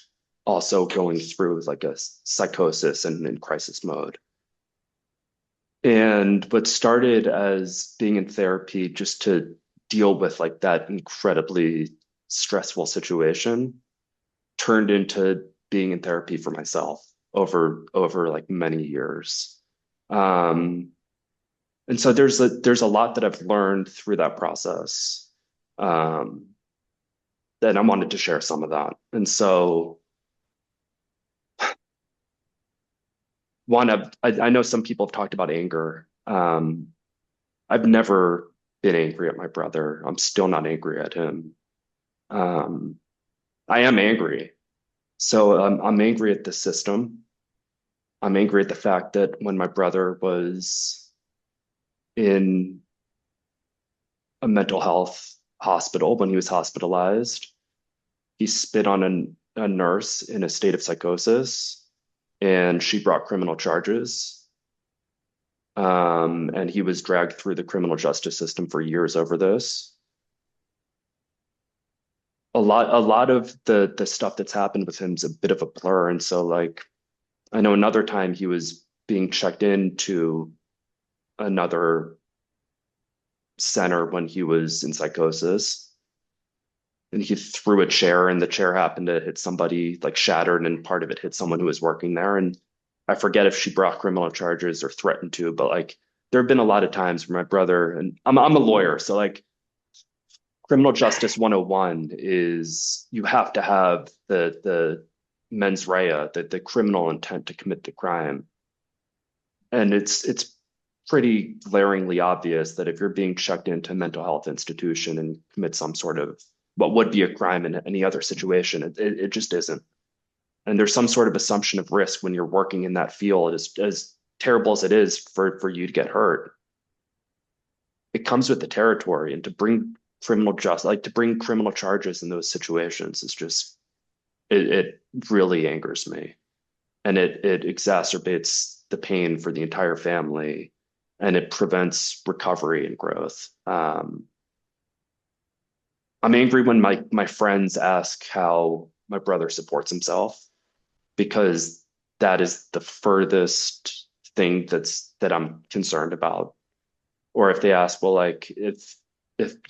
also going through like a psychosis and in crisis mode. And what started as being in therapy just to deal with like that incredibly stressful situation turned into being in therapy for myself over like many years. And so there's a lot that I've learned through that process. That I wanted to share some of that. And so I know some people have talked about anger. I've never been angry at my brother. I'm still not angry at him. I am angry. So I'm angry at the system. I'm angry at the fact that when my brother was in a mental health hospital, when he was hospitalized, he spit on a nurse in a state of psychosis, and she brought criminal charges. And he was dragged through the criminal justice system for years over this. A lot of the stuff that's happened with him is a bit of a blur. And so like, I know another time he was being checked into another center when he was in psychosis, and he threw a chair, and the chair happened to hit somebody, like shattered, and part of it hit someone who was working there. And I forget if she brought criminal charges or threatened to, but like there have been a lot of times where my brother, and I'm a lawyer, so like criminal justice 101 is you have to have the mens rea, the criminal intent to commit the crime. And it's pretty glaringly obvious that if you're being checked into a mental health institution and commit some sort of what would be a crime in any other situation, it just isn't. And there's some sort of assumption of risk when you're working in that field, as terrible as it is for you to get hurt. It comes with the territory, and to bring criminal charges in those situations is just, it really angers me. And it exacerbates the pain for the entire family, and it prevents recovery and growth. I'm angry when my friends ask how my brother supports himself, because that is the furthest thing that I'm concerned about. Or if they ask, well, like if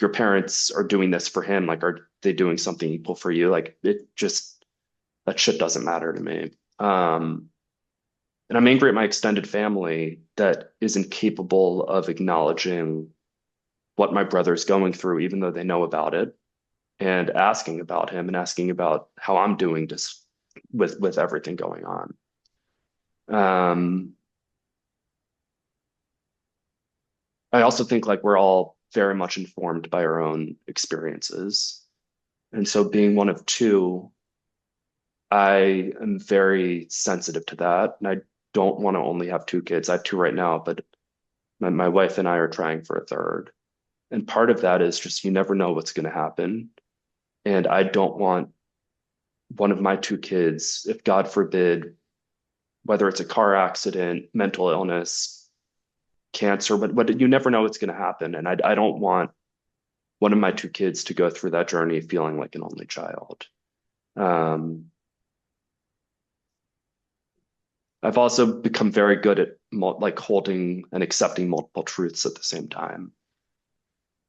your parents are doing this for him, like are they doing something equal for you? Like that shit doesn't matter to me. And I'm angry at my extended family that isn't capable of acknowledging what my brother's going through, even though they know about it, and asking about him and asking about how I'm doing just with everything going on. I also think like we're all very much informed by our own experiences. And so being one of two, I am very sensitive to that. And I don't want to only have two kids. I have two right now, but my wife and I are trying for a third. And part of that is just you never know what's going to happen. And I don't want one of my two kids, if God forbid, whether it's a car accident, mental illness, cancer, but you never know what's going to happen. And I don't want one of my two kids to go through that journey feeling like an only child. I've also become very good at like holding and accepting multiple truths at the same time.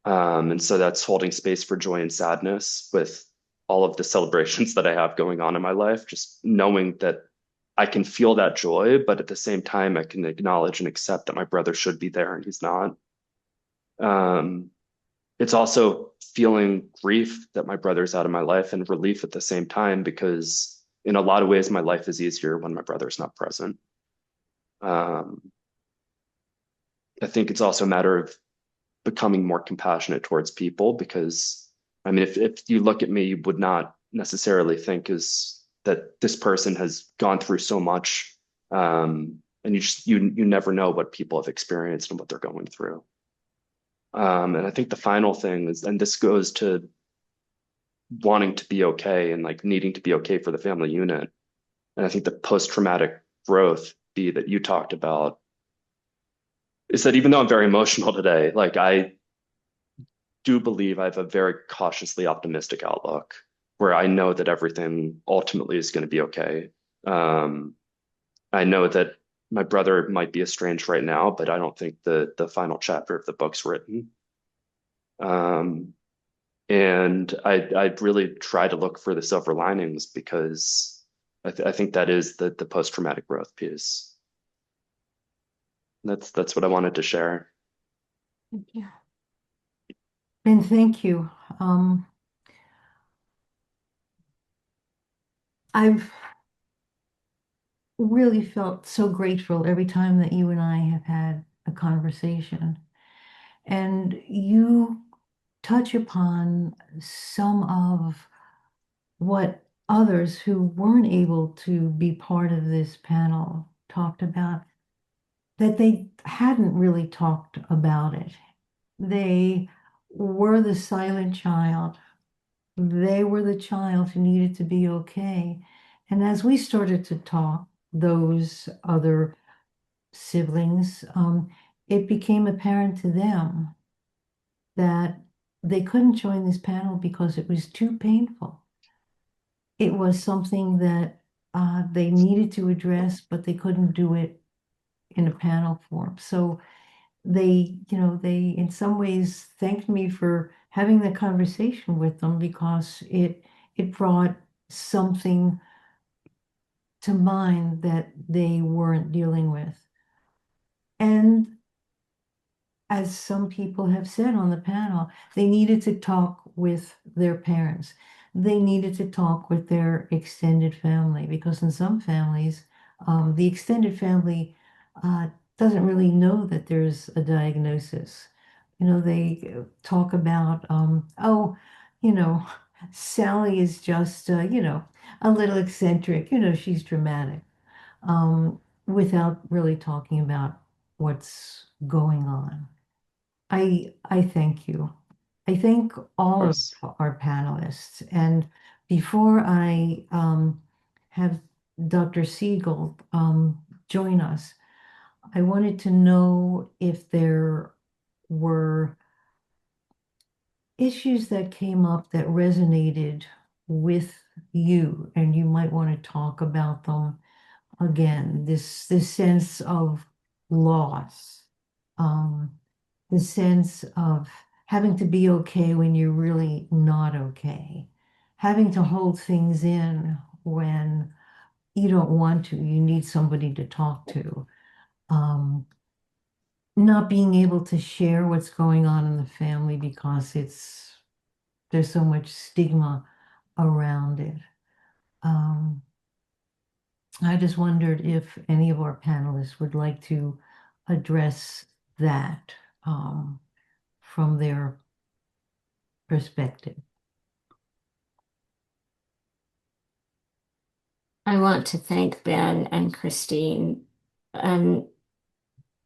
And so that's holding space for joy and sadness with all of the celebrations that I have going on in my life, just knowing that I can feel that joy, but at the same time, I can acknowledge and accept that my brother should be there and he's not. It's also feeling grief that my brother's out of my life and relief at the same time, because in a lot of ways, my life is easier when my brother's not present. I think it's also a matter of becoming more compassionate towards people, because I mean, if you look at me, you would not necessarily think is that this person has gone through so much, and you never know what people have experienced and what they're going through. And I think the final thing is, and this goes to wanting to be okay and like needing to be okay for the family unit. And I think the post-traumatic growth, B, that you talked about, is that even though I'm very emotional today, like I do believe I have a very cautiously optimistic outlook where I know that everything ultimately is going to be okay. I know that my brother might be estranged right now, but I don't think the final chapter of the book's written. And I really try to look for the silver linings, because I think that is the post-traumatic growth piece. That's what I wanted to share. Thank you. And thank you. I've really felt so grateful every time that you and I have had a conversation. And you touch upon some of what others who weren't able to be part of this panel talked about, that they hadn't really talked about it. They were the silent child. They were the child who needed to be okay. And as we started to talk, those other siblings, it became apparent to them that they couldn't join this panel because it was too painful. It was something that they needed to address, but they couldn't do it in a panel form. So they in some ways thanked me for having the conversation with them, because it brought something to mind that they weren't dealing with. And as some people have said on the panel, they needed to talk with their parents. They needed to talk with their extended family, because in some families, the extended family doesn't really know that there's a diagnosis. They talk about, oh, you know, Sally is just, a little eccentric, she's dramatic, without really talking about what's going on. I thank you. I thank Of all of course. our panelists. And before I have Dr. Siegel join us, I wanted to know if there were issues that came up that resonated with you, and you might want to talk about them again. This sense of loss, um, the sense of having to be okay when you're really not okay, having to hold things in when you don't want to, you need somebody to talk to. Um, not being able to share what's going on in the family because there's so much stigma around it. I just wondered if any of our panelists would like to address that from their perspective. I want to thank Ben and Christine, and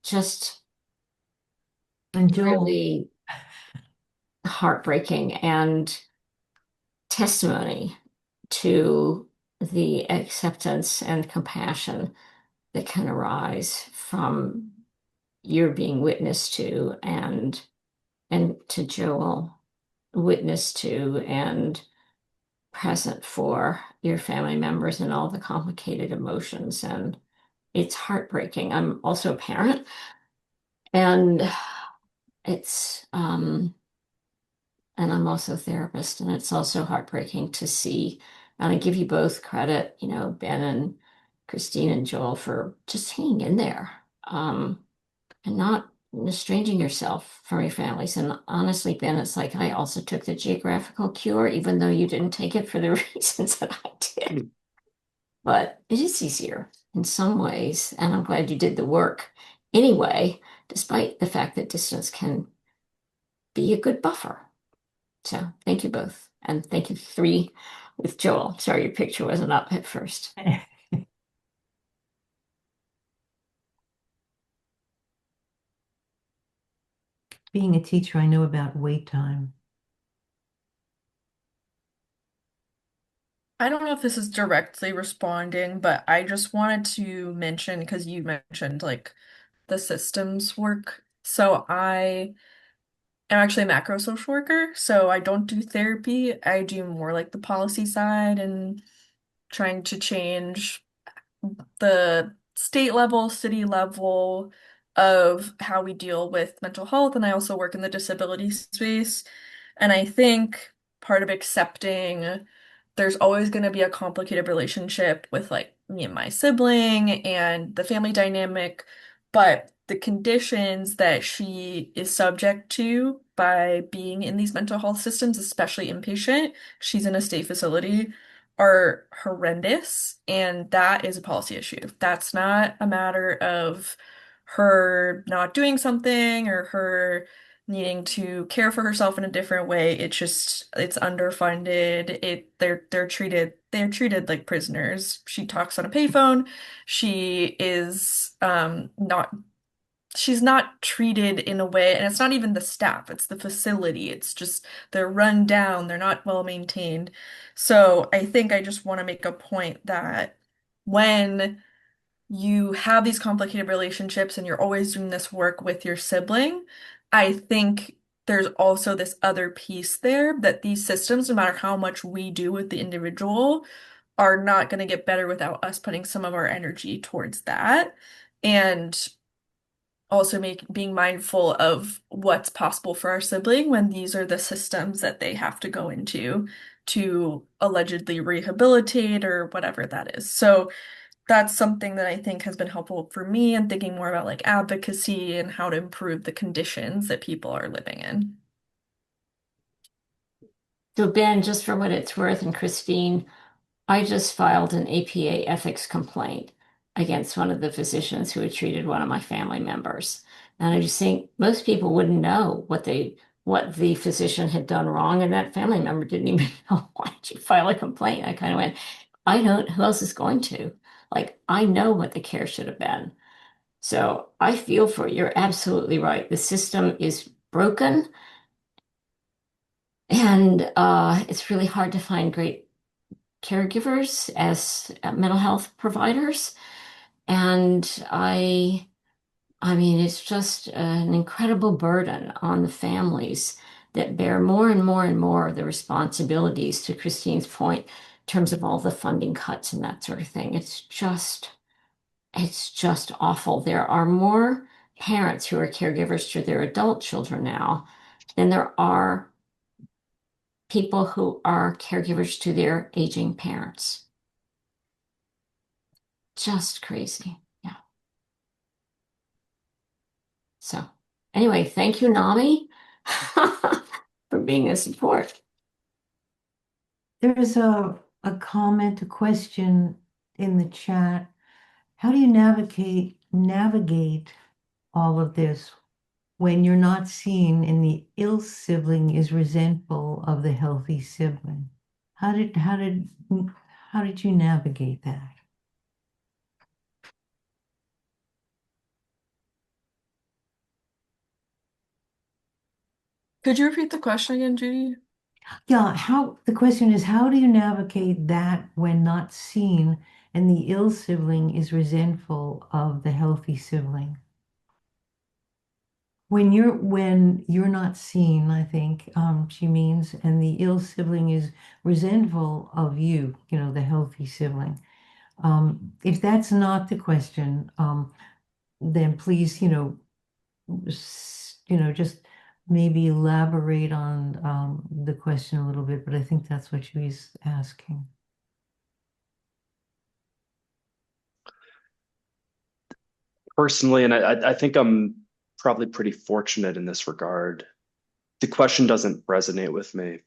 just And Joel, really heartbreaking and testimony to the acceptance and compassion that can arise from your being witness to, and to Joel, witness to and present for your family members and all the complicated emotions. And it's heartbreaking. I'm also a parent, and it's and I'm also a therapist, and it's also heartbreaking to see. And I give you both credit, Ben and Christine and Joel, for just hanging in there, and not estranging yourself from your families. And honestly, Ben, it's like I also took the geographical cure, even though you didn't take it for the reasons that I did. But it is easier in some ways, and I'm glad you did the work anyway, despite the fact that distance can be a good buffer. So thank you both. And thank you three with Joel. Sorry, your picture wasn't up at first. being a teacher, I know about wait time. I don't know if this is directly responding, but I just wanted to mention, because you mentioned like the systems work. So I am actually a macro social worker, so I don't do therapy. I do more like the policy side and trying to change the state level, city level of how we deal with mental health. And I also work in the disability space. And I think part of accepting there's always going to be a complicated relationship with like me and my sibling and the family dynamic, but the conditions that she is subject to by being in these mental health systems, especially inpatient, she's in a state facility, are horrendous, and that is a policy issue. That's not a matter of her not doing something or her needing to care for herself in a different way. It's underfunded. They're treated like prisoners. She talks on a payphone. She is not she's not treated in a way, and it's not even the staff, it's the facility. It's just they're run down, they're not well maintained. So I think I just want to make a point that when you have these complicated relationships and you're always doing this work with your sibling, I think there's also this other piece there that these systems, no matter how much we do with the individual, are not going to get better without us putting some of our energy towards that. And also being mindful of what's possible for our sibling when these are the systems that they have to go into to allegedly rehabilitate or whatever that is. So that's something that I think has been helpful for me in thinking more about like advocacy and how to improve the conditions that people are living in. So Ben, just for what it's worth, and Christine, I just filed an APA ethics complaint against one of the physicians who had treated one of my family members. And I just think most people wouldn't know what the physician had done wrong, and that family member didn't even know. Why did you file a complaint? I kind of went, I don't, who else is going to? Like, I know what the care should have been. So I feel for you. You're absolutely right. The system is broken, and it's really hard to find great caregivers as mental health providers. And I mean, it's just an incredible burden on the families that bear more and more and more of the responsibilities, to Christine's point, in terms of all the funding cuts and that sort of thing. It's just awful. There are more parents who are caregivers to their adult children now than there are people who are caregivers to their aging parents. Just crazy. Yeah. So anyway, thank you, NAMI, for being a support. There's a comment, a question in the chat. How do you navigate all of this when you're not seen and the ill sibling is resentful of the healthy sibling? How did you navigate that? Could you repeat the question again, Judy? Yeah, the question is, how do you navigate that when not seen and the ill sibling is resentful of the healthy sibling? When you're not seen, I think she means, and the ill sibling is resentful of you, the healthy sibling. If that's not the question, then please, just maybe elaborate on the question a little bit, but I think that's what she's asking. Personally, and I think I'm probably pretty fortunate in this regard. The question doesn't resonate with me.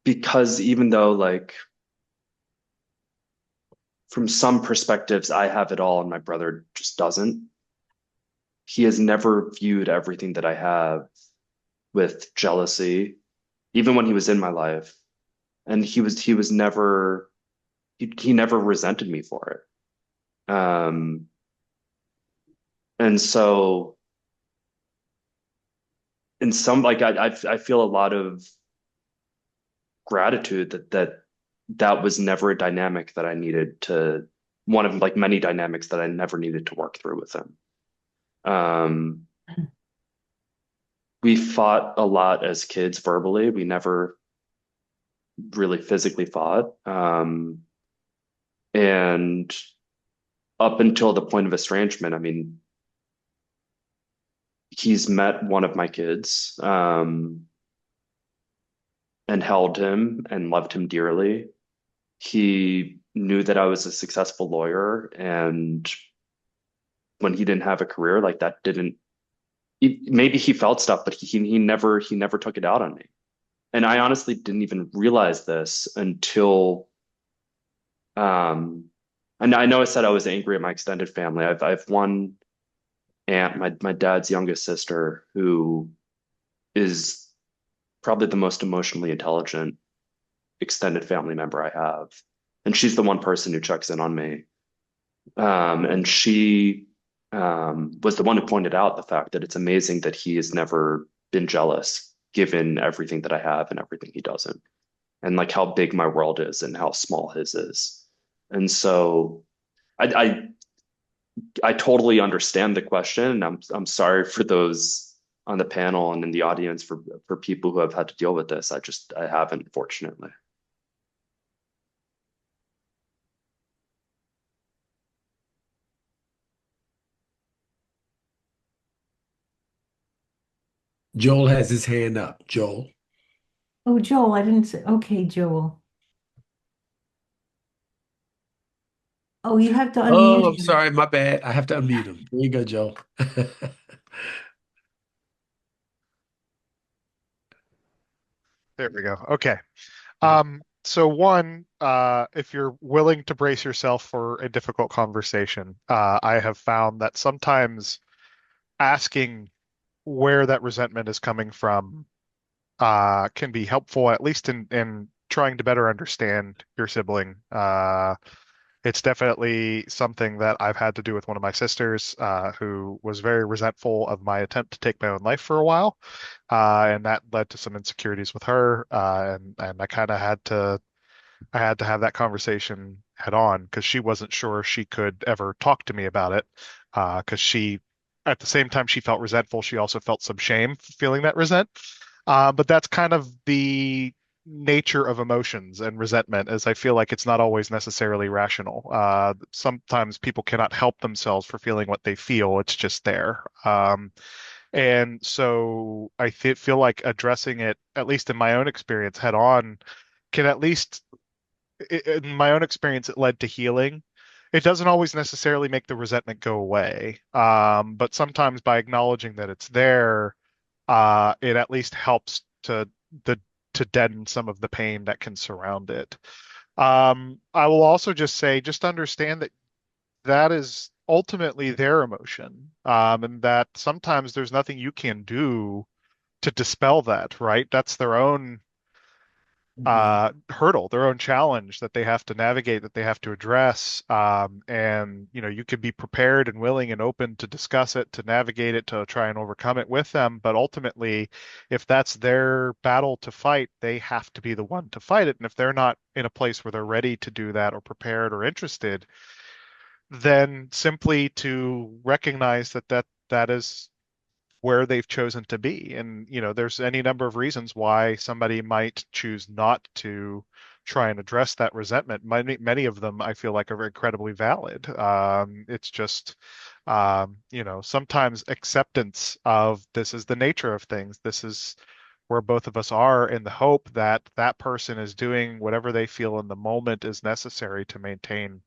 Because even though, like, from some perspectives, I have it all and my brother just doesn't, he has never viewed everything that I have with jealousy, even when he was in my life. And he was never, he never resented me for it. And so in some, like, I feel a lot of gratitude that was never a dynamic that I needed to, one of like many dynamics that I never needed to work through with him. We fought a lot as kids verbally. We never really physically fought. And up until the point of estrangement, I mean, he's met one of my kids, and held him and loved him dearly. He knew that I was a successful lawyer, and when he didn't have a career, like that didn't, maybe he felt stuff, but he never took it out on me. And I honestly didn't even realize this until, and I know I said I was angry at my extended family. I've one aunt, my dad's youngest sister, who is probably the most emotionally intelligent extended family member I have. And she's the one person who checks in on me. And she was the one who pointed out the fact that it's amazing that he has never been jealous, given everything that I have and everything he doesn't, and like how big my world is and how small his is. And so I I totally understand the question, and I'm sorry for those on the panel and in the audience for people who have had to deal with this. I haven't, fortunately. Joel has his hand up. Joel. Oh, Joel, I didn't say, okay, Joel. Oh, you have to Oh, unmute I'm him. sorry, my bad. I have to unmute him. There you go, Joel. There we go. Okay. So one, if you're willing to brace yourself for a difficult conversation, I have found that sometimes asking where that resentment is coming from, can be helpful, at least in trying to better understand your sibling. It's definitely something that I've had to do with one of my sisters, who was very resentful of my attempt to take my own life for a while. And that led to some insecurities with her. And I had to have that conversation head on because she wasn't sure she could ever talk to me about it. Because at the same time she felt resentful, she also felt some shame feeling that resent. But that's kind of the nature of emotions and resentment, as I feel like it's not always necessarily rational. Sometimes people cannot help themselves for feeling what they feel. It's just there. And so I feel like addressing it, at least in my own experience, head on, can at least, in my own experience, it led to healing. it doesn't always necessarily make the resentment go away. But sometimes by acknowledging that it's there, it at least helps the to deaden some of the pain that can surround it. I will also just say, just understand that that is ultimately their emotion, and that sometimes there's nothing you can do to dispel that, right? That's their own Mhm. hurdle, their own challenge that they have to navigate, that they have to address. And you could be prepared and willing and open to discuss it, to navigate it, to try and overcome it with them. But ultimately, if that's their battle to fight, they have to be the one to fight it. And if they're not in a place where they're ready to do that or prepared or interested, then simply to recognize that is where they've chosen to be. And, there's any number of reasons why somebody might choose not to try and address that resentment. Many of them I feel like are incredibly valid. It's just, sometimes acceptance of this is the nature of things. This is where both of us are, in the hope that that person is doing whatever they feel in the moment is necessary to maintain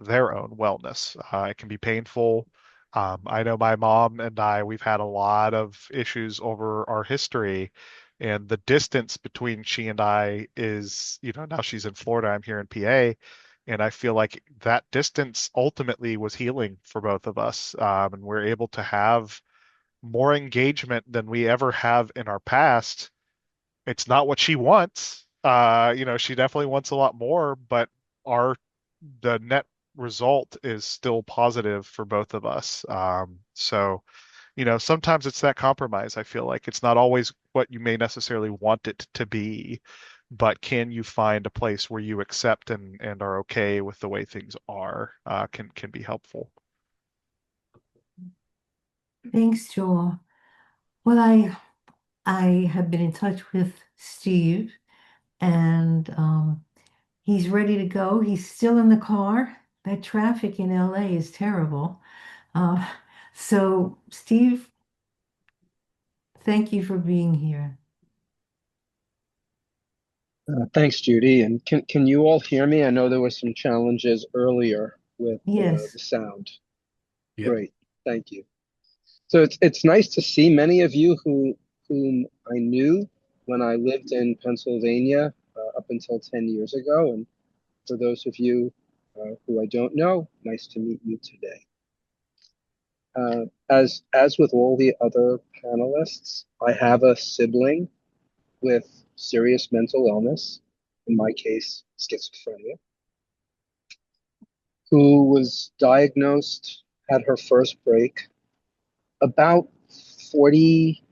their own wellness. It can be painful. I know my mom and we've had a lot of issues over our history, and the distance between she and I is, now she's in Florida, I'm here in PA, and I feel like that distance ultimately was healing for both of us. And we're able to have more engagement than we ever have in our past. It's not what she wants. She definitely wants a lot more, but our the net result is still positive for both of us. So, sometimes it's that compromise. I feel like it's not always what you may necessarily want it to be, but can you find a place where you accept and are okay with the way things are, can be helpful. Thanks, Joel. Well, I have been in touch with Steve, and he's ready to go. He's still in the car. That traffic in LA is terrible. Uh, so, Steve, thank you for being here. Thanks, Judy. And can you all hear me? I know there were some challenges earlier with Yes. the sound. Yep. Great, thank you. So it's nice to see many of you whom I knew when I lived in Pennsylvania up until 10 years ago. And for those of you who I don't know, nice to meet you today. As with all the other panelists, I have a sibling with serious mental illness, in my case, schizophrenia, who was diagnosed, had her first break about 40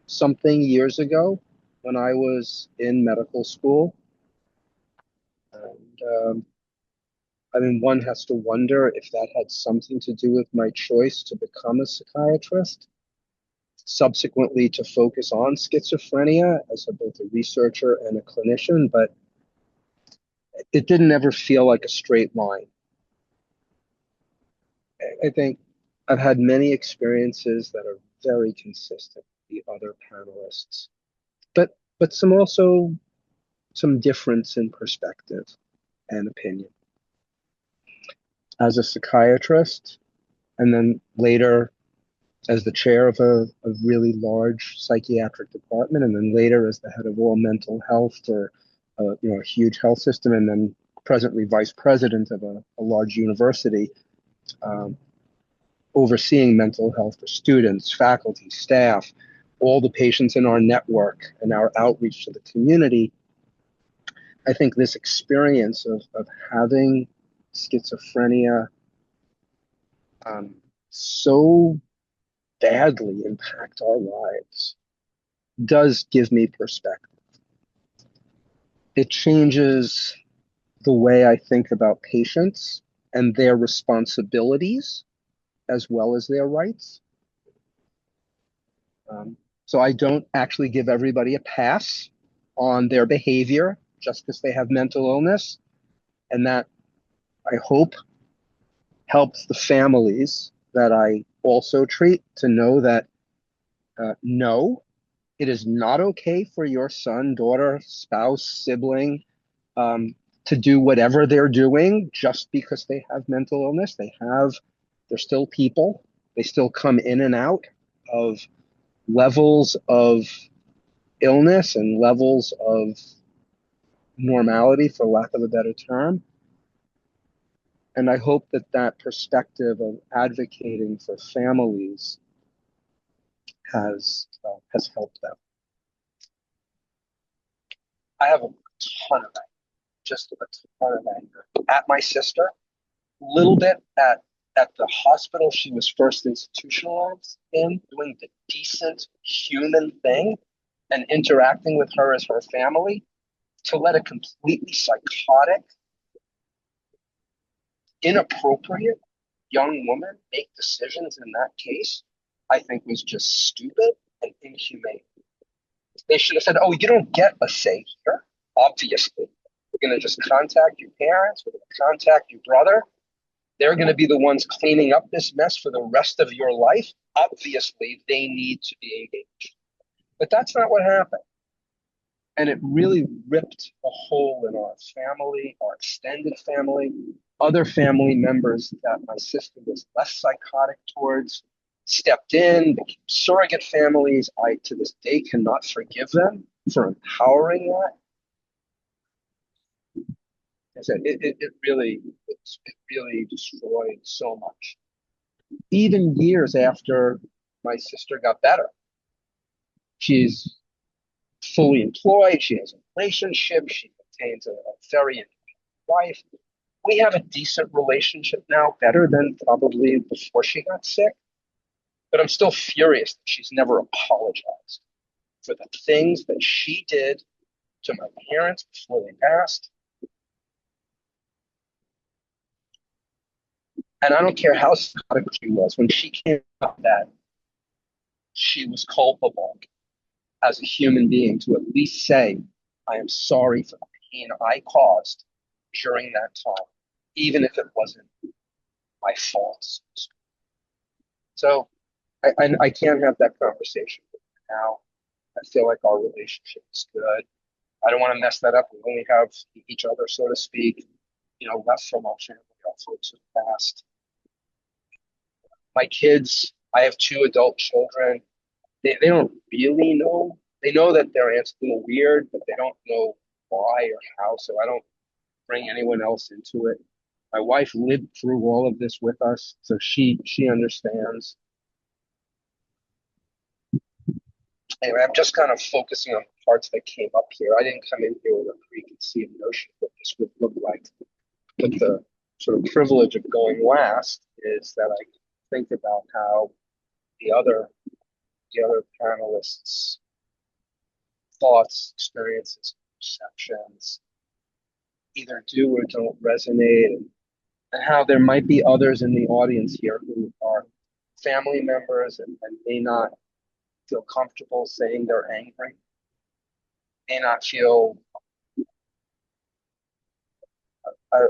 something years ago when I was in medical school. And I mean, one has to wonder if that had something to do with my choice to become a psychiatrist, subsequently to focus on schizophrenia as both a researcher and a clinician, but it didn't ever feel like a straight line. I think I've had many experiences that are very consistent with the other panelists, but some difference in perspective and opinion. As a psychiatrist, and then later as the chair of a really large psychiatric department, and then later as the head of all mental health for a huge health system, and then presently vice president of a large university, um, overseeing mental health for students, faculty, staff, all the patients in our network and our outreach to the community. I think this experience of having schizophrenia so badly impact our lives does give me perspective. It changes the way I think about patients and their responsibilities as well as their rights. So I don't actually give everybody a pass on their behavior just because they have mental illness. And that, I hope, helps the families that I also treat to know that no, it is not okay for your son, daughter, spouse, sibling to do whatever they're doing just because they have mental illness. They're still people. They still come in and out of levels of illness and levels of normality, for lack of a better term. And I hope that that perspective of advocating for families has helped them. I have a ton of anger, just a ton of anger at my sister, a little bit at the hospital she was first institutionalized in, doing the decent human thing and interacting with her as her family, to let a completely psychotic, inappropriate young woman make decisions in that case, I think was just stupid and inhumane. They should have said, oh, you don't get a say here, obviously. We're going to just contact your parents, we're going to contact your brother. They're going to be the ones cleaning up this mess for the rest of your life. Obviously, they need to be engaged. But that's not what happened. And it really ripped a hole in our family, our extended family, other family members that my sister was less psychotic towards, stepped in, became surrogate families. I, to this day, cannot forgive them for empowering that. I said, it really destroyed so much. Even years after my sister got better, she's fully employed, she has a relationship, she maintains a very independent life. We have a decent relationship now, better than probably before she got sick. But I'm still furious that she's never apologized for the things that she did to my parents before they passed. And I don't care how psychotic she was, when she came up that she was culpable as a human being to at least say, I am sorry for the pain I caused during that time, even if it wasn't my fault. So I can't have that conversation now. I feel like our relationship is good. I don't want to mess that up. We only have each other, so to speak, left from our family, our folks who passed. My kids, I have 2 adult children. They don't really know. They know that their aunt's a little weird, but they don't know why or how. So I don't bring anyone else into it. My wife lived through all of this with us, so she understands. Anyway, I'm just kind of focusing on the parts that came up here. I didn't come in here with a preconceived notion of what this would look like. But the sort of privilege of going last is that I think about how the other panelists' thoughts, experiences, perceptions either do or don't resonate, and how there might be others in the audience here who are family members and may not feel comfortable saying they're angry, may not feel.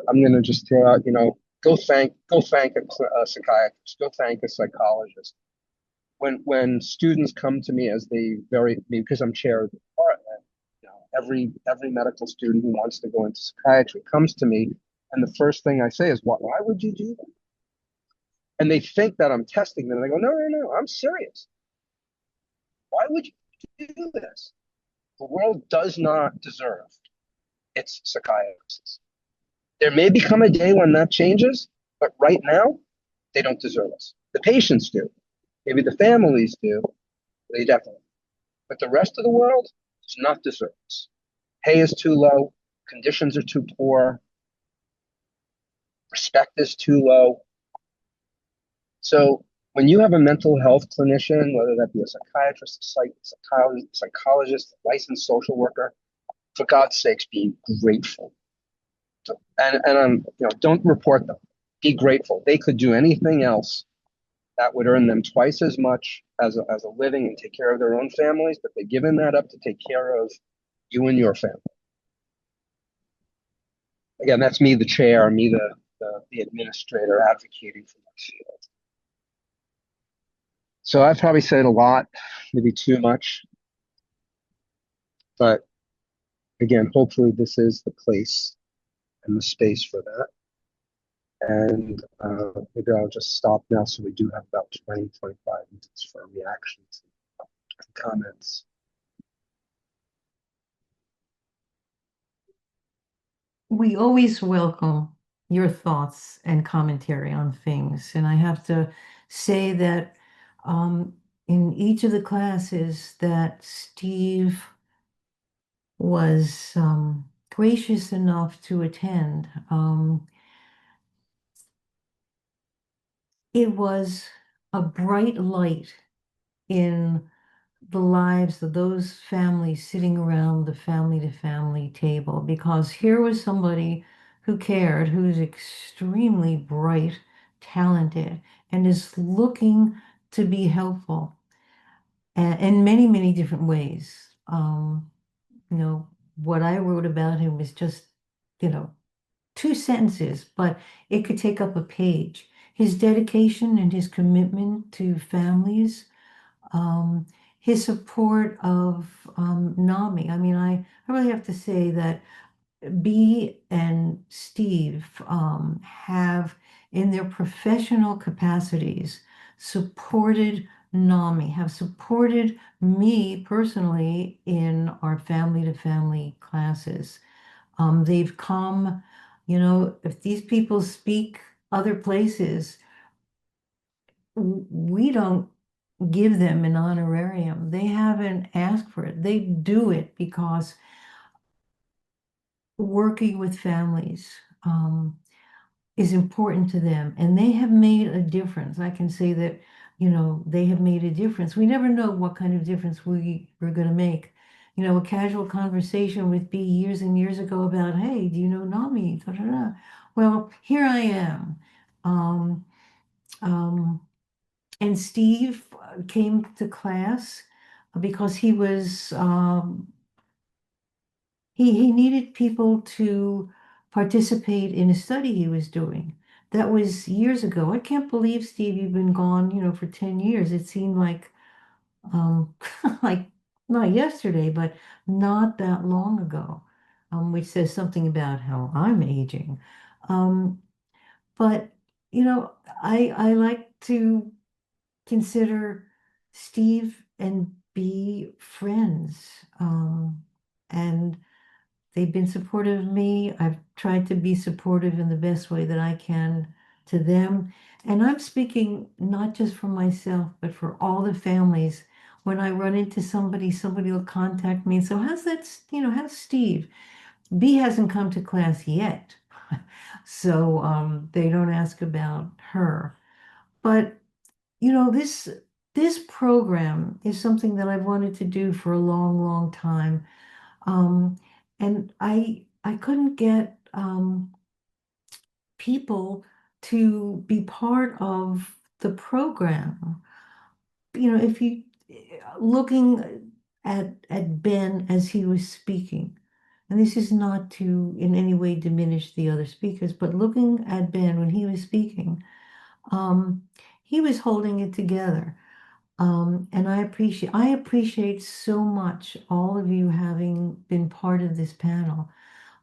I'm going to just throw out, go thank a psychiatrist, go thank a psychologist. When students come to me because I'm chair of the department, every medical student who wants to go into psychiatry comes to me, and the first thing I say is, why would you do that? And they think that I'm testing them. And I go, no, I'm serious. Why would you do this? The world does not deserve its psychiatrists. There may become a day when that changes, but right now, they don't deserve us. The patients do. Maybe the families do. They definitely. But the rest of the world does not deserve us. Pay is too low. Conditions are too poor. Respect is too low. So when you have a mental health clinician, whether that be a psychiatrist, a psychologist, a licensed social worker, for God's sakes, be grateful. And don't report them. Be grateful. They could do anything else that would earn them twice as much as a living and take care of their own families, but they've given that up to take care of you and your family. Again, that's me, the chair, me, the administrator advocating for my field. So I've probably said a lot, maybe too much. But again, hopefully this is the place and the space for that. And maybe I'll just stop now so we do have about 20, 25 minutes for reactions and comments. We always welcome your thoughts and commentary on things. And I have to say that in each of the classes that Steve was gracious enough to attend, it was a bright light in the lives of those families sitting around the family-to-family table, because here was somebody who cared, who's extremely bright, talented, and is looking to be helpful in many, many different ways. You know, what I wrote about him is just, you know, 2 sentences, but it could take up a page. His dedication and his commitment to families, um, his support of NAMI. I mean, I really have to say that B and Steve have, in their professional capacities, supported NAMI, have supported me personally in our family-to-family classes. They've come, you know, if these people speak other places, we don't give them an honorarium. They haven't asked for it. They do it because working with families is important to them, and they have made a difference. I can say that, you know, they have made a difference. We never know what kind of difference we're going to make. You know, a casual conversation with B years and years ago about, hey, do you know NAMI? Da, da, da. Well, here I am. Um, um, and Steve came to class because he was he needed people to participate in a study he was doing. That was years ago. I can't believe, Steve, you've been gone, you know, for 10 years. It seemed like like not yesterday, but not that long ago, which says something about how I'm aging. Um, but you know, I like to consider Steve and be friends. And they've been supportive of me. I've tried to be supportive in the best way that I can to them. And I'm speaking not just for myself, but for all the families. When I run into somebody, somebody will contact me. So how's that, you know, how's Steve? B hasn't come to class yet. So they don't ask about her. But you know, this program is something that I've wanted to do for a long, long time. Um, and I couldn't get people to be part of the program. You know, if you looking at Ben as he was speaking, and this is not to in any way diminish the other speakers, but looking at Ben when he was speaking, um, he was holding it together. And I appreciate so much all of you having been part of this panel.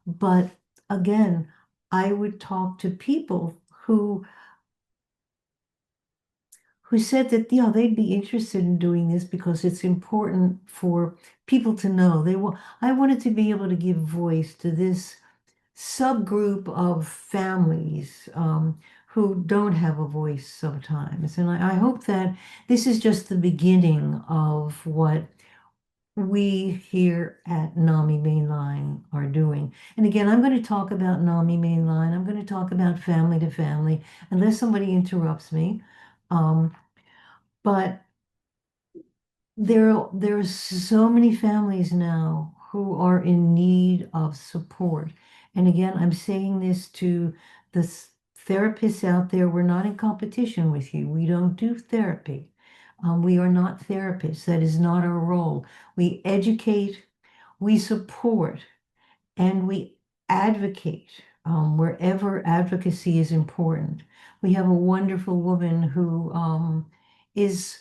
But again, I would talk to people who said that, yeah, they'd be interested in doing this because it's important for people to know. I wanted to be able to give voice to this subgroup of families who don't have a voice sometimes. And I hope that this is just the beginning of what we here at NAMI Mainline are doing. And again, I'm going to talk about NAMI Mainline. I'm going to talk about family to family, unless somebody interrupts me. But there are so many families now who are in need of support. And again, I'm saying this to the therapists out there. We're not in competition with you. We don't do therapy. We are not therapists. That is not our role. We educate, we support, and we advocate wherever advocacy is important. We have a wonderful woman who is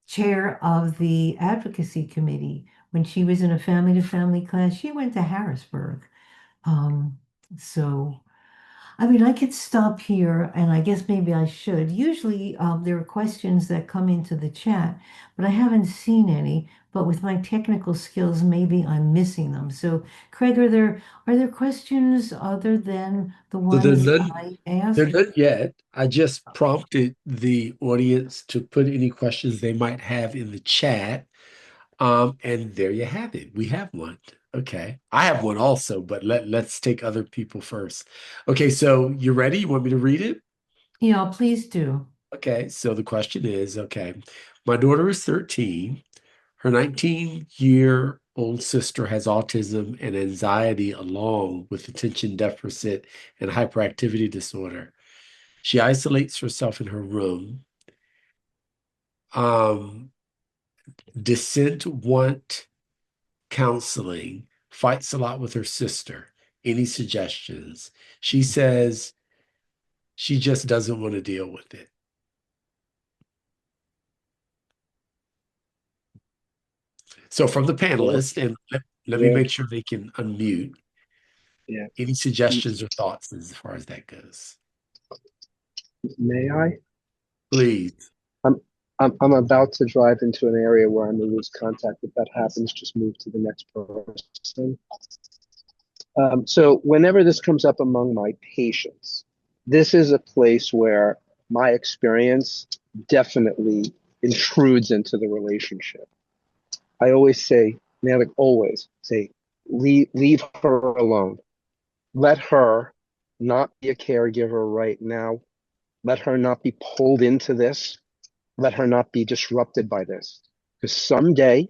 chair of the advocacy committee. When she was in a family-to-family class, she went to Harrisburg. Um, So, I mean, I could stop here, and I guess maybe I should. Usually, there are questions that come into the chat, but I haven't seen any. But with my technical skills, maybe I'm missing them. So, Craig, are there questions other than the So ones that I they're asked? none yet. I just prompted the audience to put any questions they might have in the chat. And there you have it. We have one. Okay. I have one also, but let's take other people first. Okay, so you ready? You want me to read it? Yeah, please do. Okay, so the question is, okay, my daughter is 13. Her 19-year-old sister has autism and anxiety along with attention deficit and hyperactivity disorder. She isolates herself in her room. Um, dissent want counseling, fights a lot with her sister. Any suggestions? She says she just doesn't want to deal with it. So from the Yeah, panelists, and let me yeah, make sure they can unmute. yeah. Any suggestions or thoughts as far as that goes? May I? Please. I'm I'm about to drive into an area where I'm gonna lose contact. If that happens, just move to the next person. So whenever this comes up among my patients, this is a place where my experience definitely intrudes into the relationship. I always say, man, like always say, leave her alone. Let her not be a caregiver right now. Let her not be pulled into this. Let her not be disrupted by this. Because someday,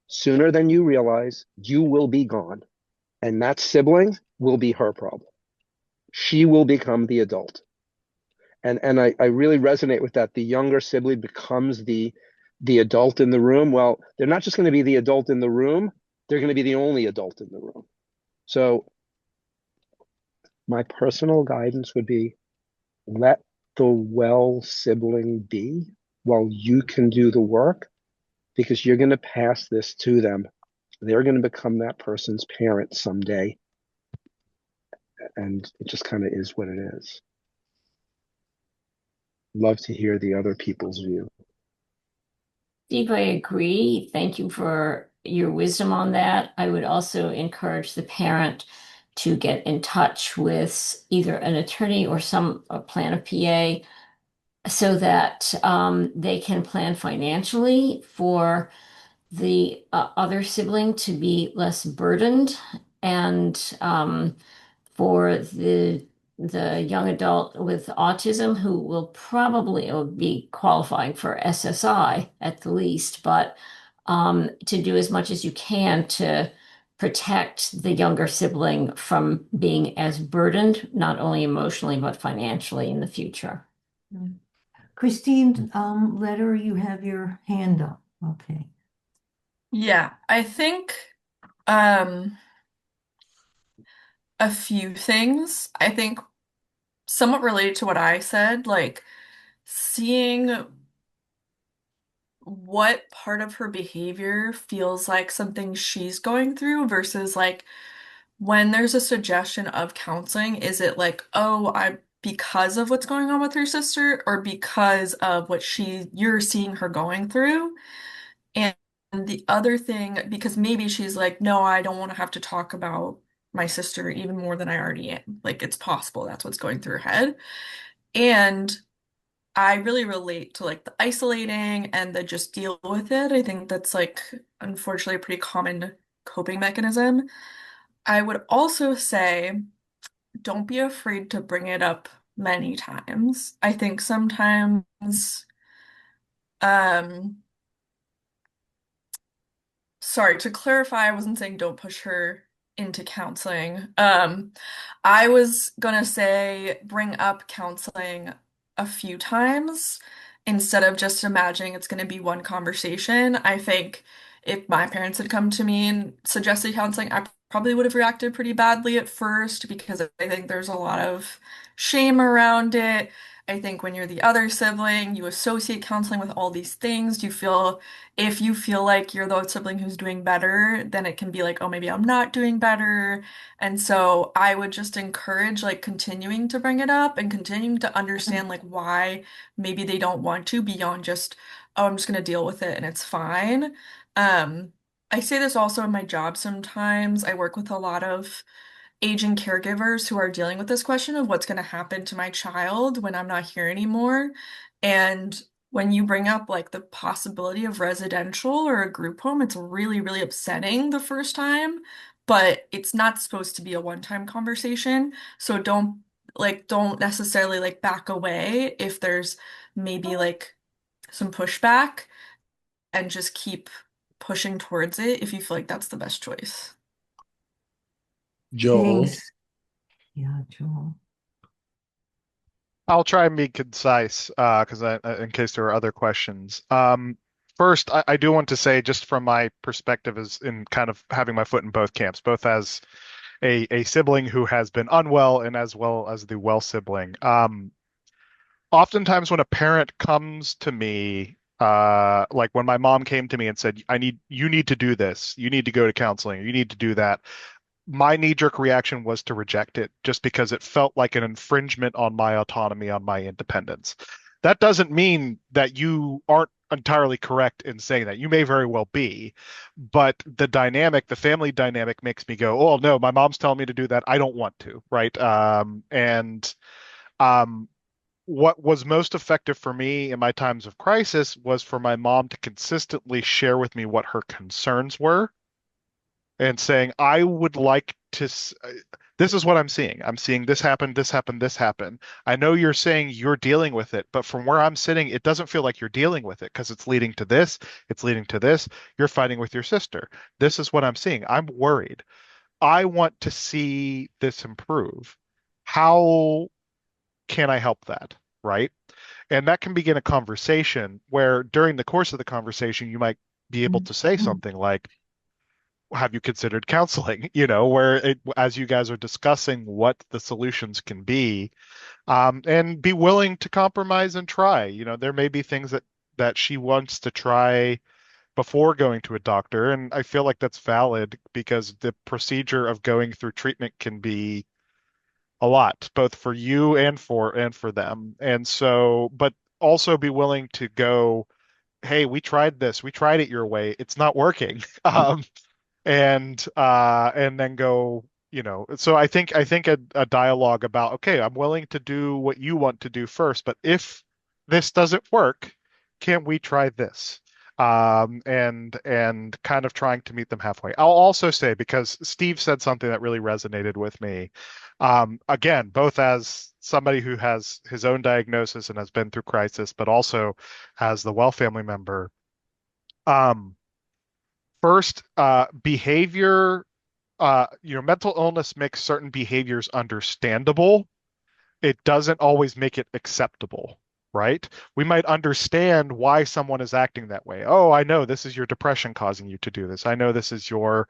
sooner than you realize, you will be gone. And that sibling will be her problem. She will become the adult. And I really resonate with that. The younger sibling becomes the adult in the room. Well, they're not just going to be the adult in the room, they're going to be the only adult in the room. So my personal guidance would be let the well sibling be while you can do the work, because you're going to pass this to them. They're going to become that person's parent someday. And it just kind of is what it is. Love to hear the other people's view. Steve, I agree. Thank you for your wisdom on that. I would also encourage the parent to get in touch with either an attorney or a plan of PA so that they can plan financially for the other sibling to be less burdened and for the young adult with autism who will probably be qualifying for SSI at the least, but to do as much as you can to protect the younger sibling from being as burdened, not only emotionally, but financially in the future. Christine, Letter, you have your hand up. Okay. Yeah, I think um a few things. I think somewhat related to what I said, like seeing what part of her behavior feels like something she's going through versus like when there's a suggestion of counseling, is it like, oh, I because of what's going on with her sister or because of what you're seeing her going through? And the other thing, because maybe she's like, no, I don't want to have to talk about my sister even more than I already am. Like it's possible that's what's going through her head. And I really relate to like the isolating and the just deal with it. I think that's like unfortunately a pretty common coping mechanism. I would also say don't be afraid to bring it up many times. I think sometimes um sorry, to clarify, I wasn't saying don't push her into counseling. I was gonna say bring up counseling a few times instead of just imagining it's gonna be one conversation. I think if my parents had come to me and suggested counseling, I probably would have reacted pretty badly at first because I think there's a lot of shame around it. I think when you're the other sibling, you associate counseling with all these things. If you feel like you're the sibling who's doing better, then it can be like, oh, maybe I'm not doing better. And so I would just encourage like continuing to bring it up and continuing to understand like why maybe they don't want to beyond just, oh, I'm just gonna deal with it and it's fine. Um, I say this also in my job sometimes. I work with a lot of aging caregivers who are dealing with this question of what's going to happen to my child when I'm not here anymore. And when you bring up like the possibility of residential or a group home, it's really, really upsetting the first time, but it's not supposed to be a one-time conversation. So don't necessarily like back away if there's maybe like some pushback and just keep pushing towards it if you feel like that's the best choice. Joel. Thanks. Yeah, Joel. I'll try and be concise, because in case there are other questions. First, I do want to say, just from my perspective, as in kind of having my foot in both camps, both as a sibling who has been unwell and as well as the well sibling. Oftentimes when a parent comes to me, like when my mom came to me and said, you need to do this, you need to go to counseling, you need to do that, my knee-jerk reaction was to reject it just because it felt like an infringement on my autonomy, on my independence. That doesn't mean that you aren't entirely correct in saying that. You may very well be, but the family dynamic makes me go, oh no, my mom's telling me to do that. I don't want to, right? Um, what was most effective for me in my times of crisis was for my mom to consistently share with me what her concerns were and saying, I would like to, this is what I'm seeing. I'm seeing this happen, this happen, this happen. I know you're saying you're dealing with it, but from where I'm sitting, it doesn't feel like you're dealing with it because it's leading to this, it's leading to this. You're fighting with your sister. This is what I'm seeing. I'm worried. I want to see this improve. How can I help that? Right? And that can begin a conversation where during the course of the conversation, you might be able to say something like, have you considered counseling? As you guys are discussing what the solutions can be, and be willing to compromise and try. There may be things that she wants to try before going to a doctor, and I feel like that's valid because the procedure of going through treatment can be a lot, both for you and for them. And so, but also be willing to go, hey, we tried this, we tried it your way, it's not working. And then go, so I think a dialogue about, okay, I'm willing to do what you want to do first, but if this doesn't work, can we try this? And kind of trying to meet them halfway. I'll also say, because Steve said something that really resonated with me, again, both as somebody who has his own diagnosis and has been through crisis, but also as the well family member. First, behavior, mental illness makes certain behaviors understandable. It doesn't always make it acceptable, right? We might understand why someone is acting that way. Oh, I know this is your depression causing you to do this. I know this is your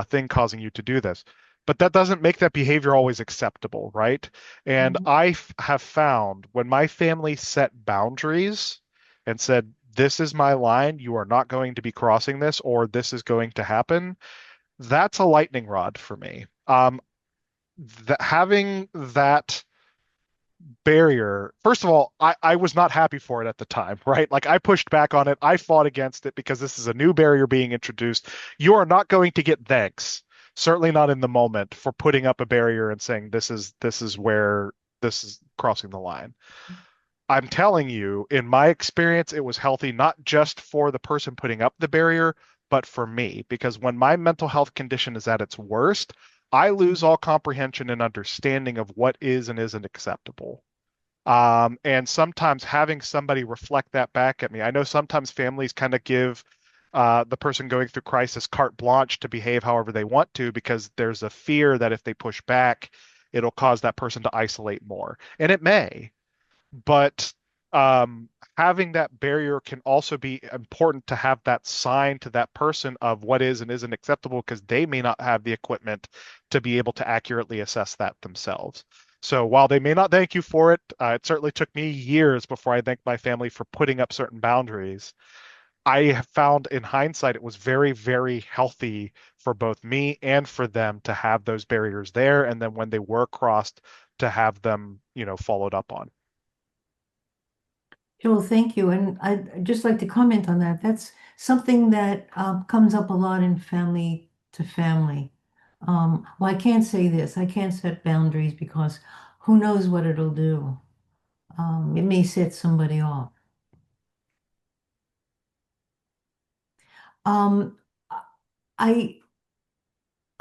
thing causing you to do this. But that doesn't make that behavior always acceptable, right? And have found when my family set boundaries and said, this is my line, you are not going to be crossing this, or this is going to happen, that's a lightning rod for me. Having that barrier, first of all, I was not happy for it at the time, right? Like, I pushed back on it. I fought against it because this is a new barrier being introduced. You are not going to get thanks, certainly not in the moment, for putting up a barrier and saying this is where this is crossing the line. I'm telling you, in my experience, it was healthy, not just for the person putting up the barrier, but for me, because when my mental health condition is at its worst, I lose all comprehension and understanding of what is and isn't acceptable. And sometimes having somebody reflect that back at me. I know sometimes families kind of give the person going through crisis carte blanche to behave however they want to, because there's a fear that if they push back, it'll cause that person to isolate more. And it may. But having that barrier can also be important, to have that sign to that person of what is and isn't acceptable, because they may not have the equipment to be able to accurately assess that themselves. So while they may not thank you for it, it certainly took me years before I thanked my family for putting up certain boundaries. I have found in hindsight it was very, very healthy for both me and for them to have those barriers there, and then when they were crossed, to have them, followed up on. Joel, thank you. And I'd just like to comment on that. That's something that comes up a lot in family to family. Well, I can't say this. I can't set boundaries because who knows what it'll do. It may set somebody off. Um, I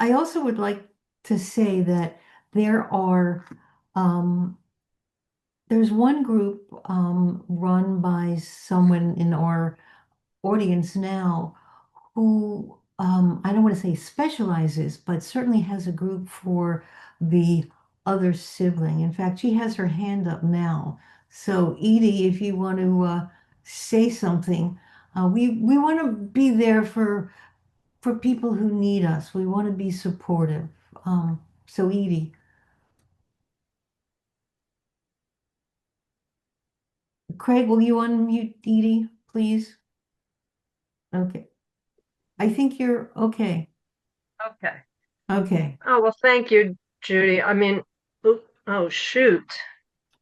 I also would like to say that there are there's one group run by someone in our audience now who I don't want to say specializes, but certainly has a group for the other sibling. In fact, she has her hand up now. So, Edie, if you want to say something, we want to be there for people who need us. We want to be supportive. So, Edie, Craig, will you unmute Edie, please? Okay. I think you're okay. Okay. Okay. Oh, well, thank you, Judy. I mean, oh, shoot.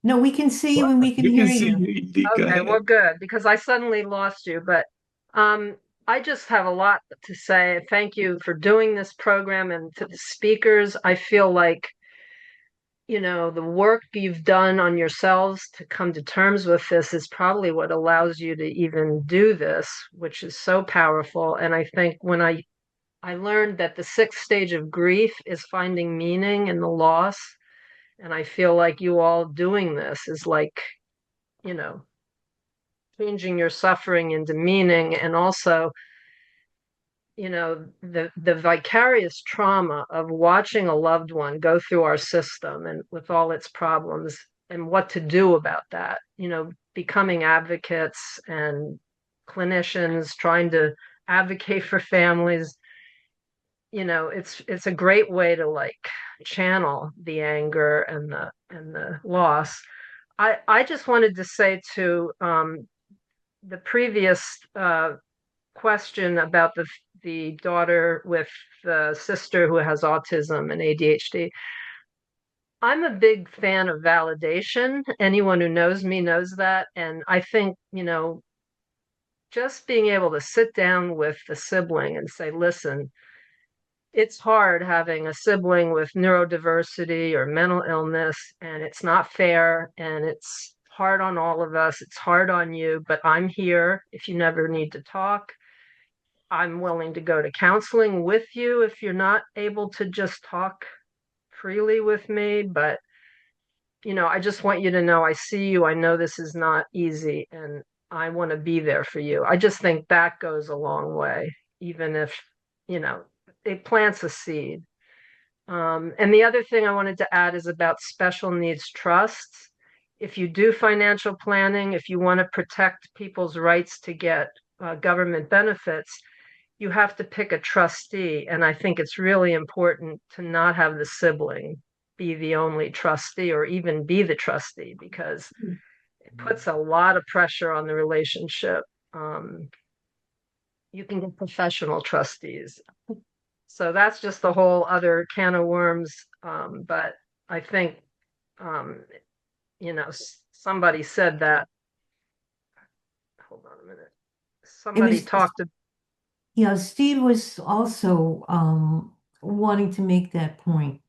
No, we can see you and we can We can hear see you. you, Edie. Go Okay, well, ahead. good, because I suddenly lost you. But I just have a lot to say. Thank you for doing this program, and to the speakers. I feel like, the work you've done on yourselves to come to terms with this is probably what allows you to even do this, which is so powerful. And I think when I learned that the sixth stage of grief is finding meaning in the loss. And I feel like you all doing this is like, you know, changing your suffering into meaning. And also, the vicarious trauma of watching a loved one go through our system and with all its problems and what to do about that, becoming advocates and clinicians trying to advocate for families. It's a great way to like channel the anger and the loss. I just wanted to say to the previous question about the daughter with the sister who has autism and ADHD. I'm a big fan of validation. Anyone who knows me knows that. And I think, just being able to sit down with the sibling and say, listen, it's hard having a sibling with neurodiversity or mental illness, and it's not fair, and it's hard on all of us. It's hard on you, but I'm here if you never need to talk. I'm willing to go to counseling with you if you're not able to just talk freely with me. But, I just want you to know I see you. I know this is not easy, and I want to be there for you. I just think that goes a long way, even if, it plants a seed. And the other thing I wanted to add is about special needs trusts. If you do financial planning, if you want to protect people's rights to get government benefits, you have to pick a trustee. And I think it's really important to not have the sibling be the only trustee or even be the trustee, because it puts a lot of pressure on the relationship. You can get professional trustees. So that's just the whole other can of worms. But I think, um, somebody said that. Hold on a minute. It Somebody was, talked. yeah, Steve was also wanting to make that point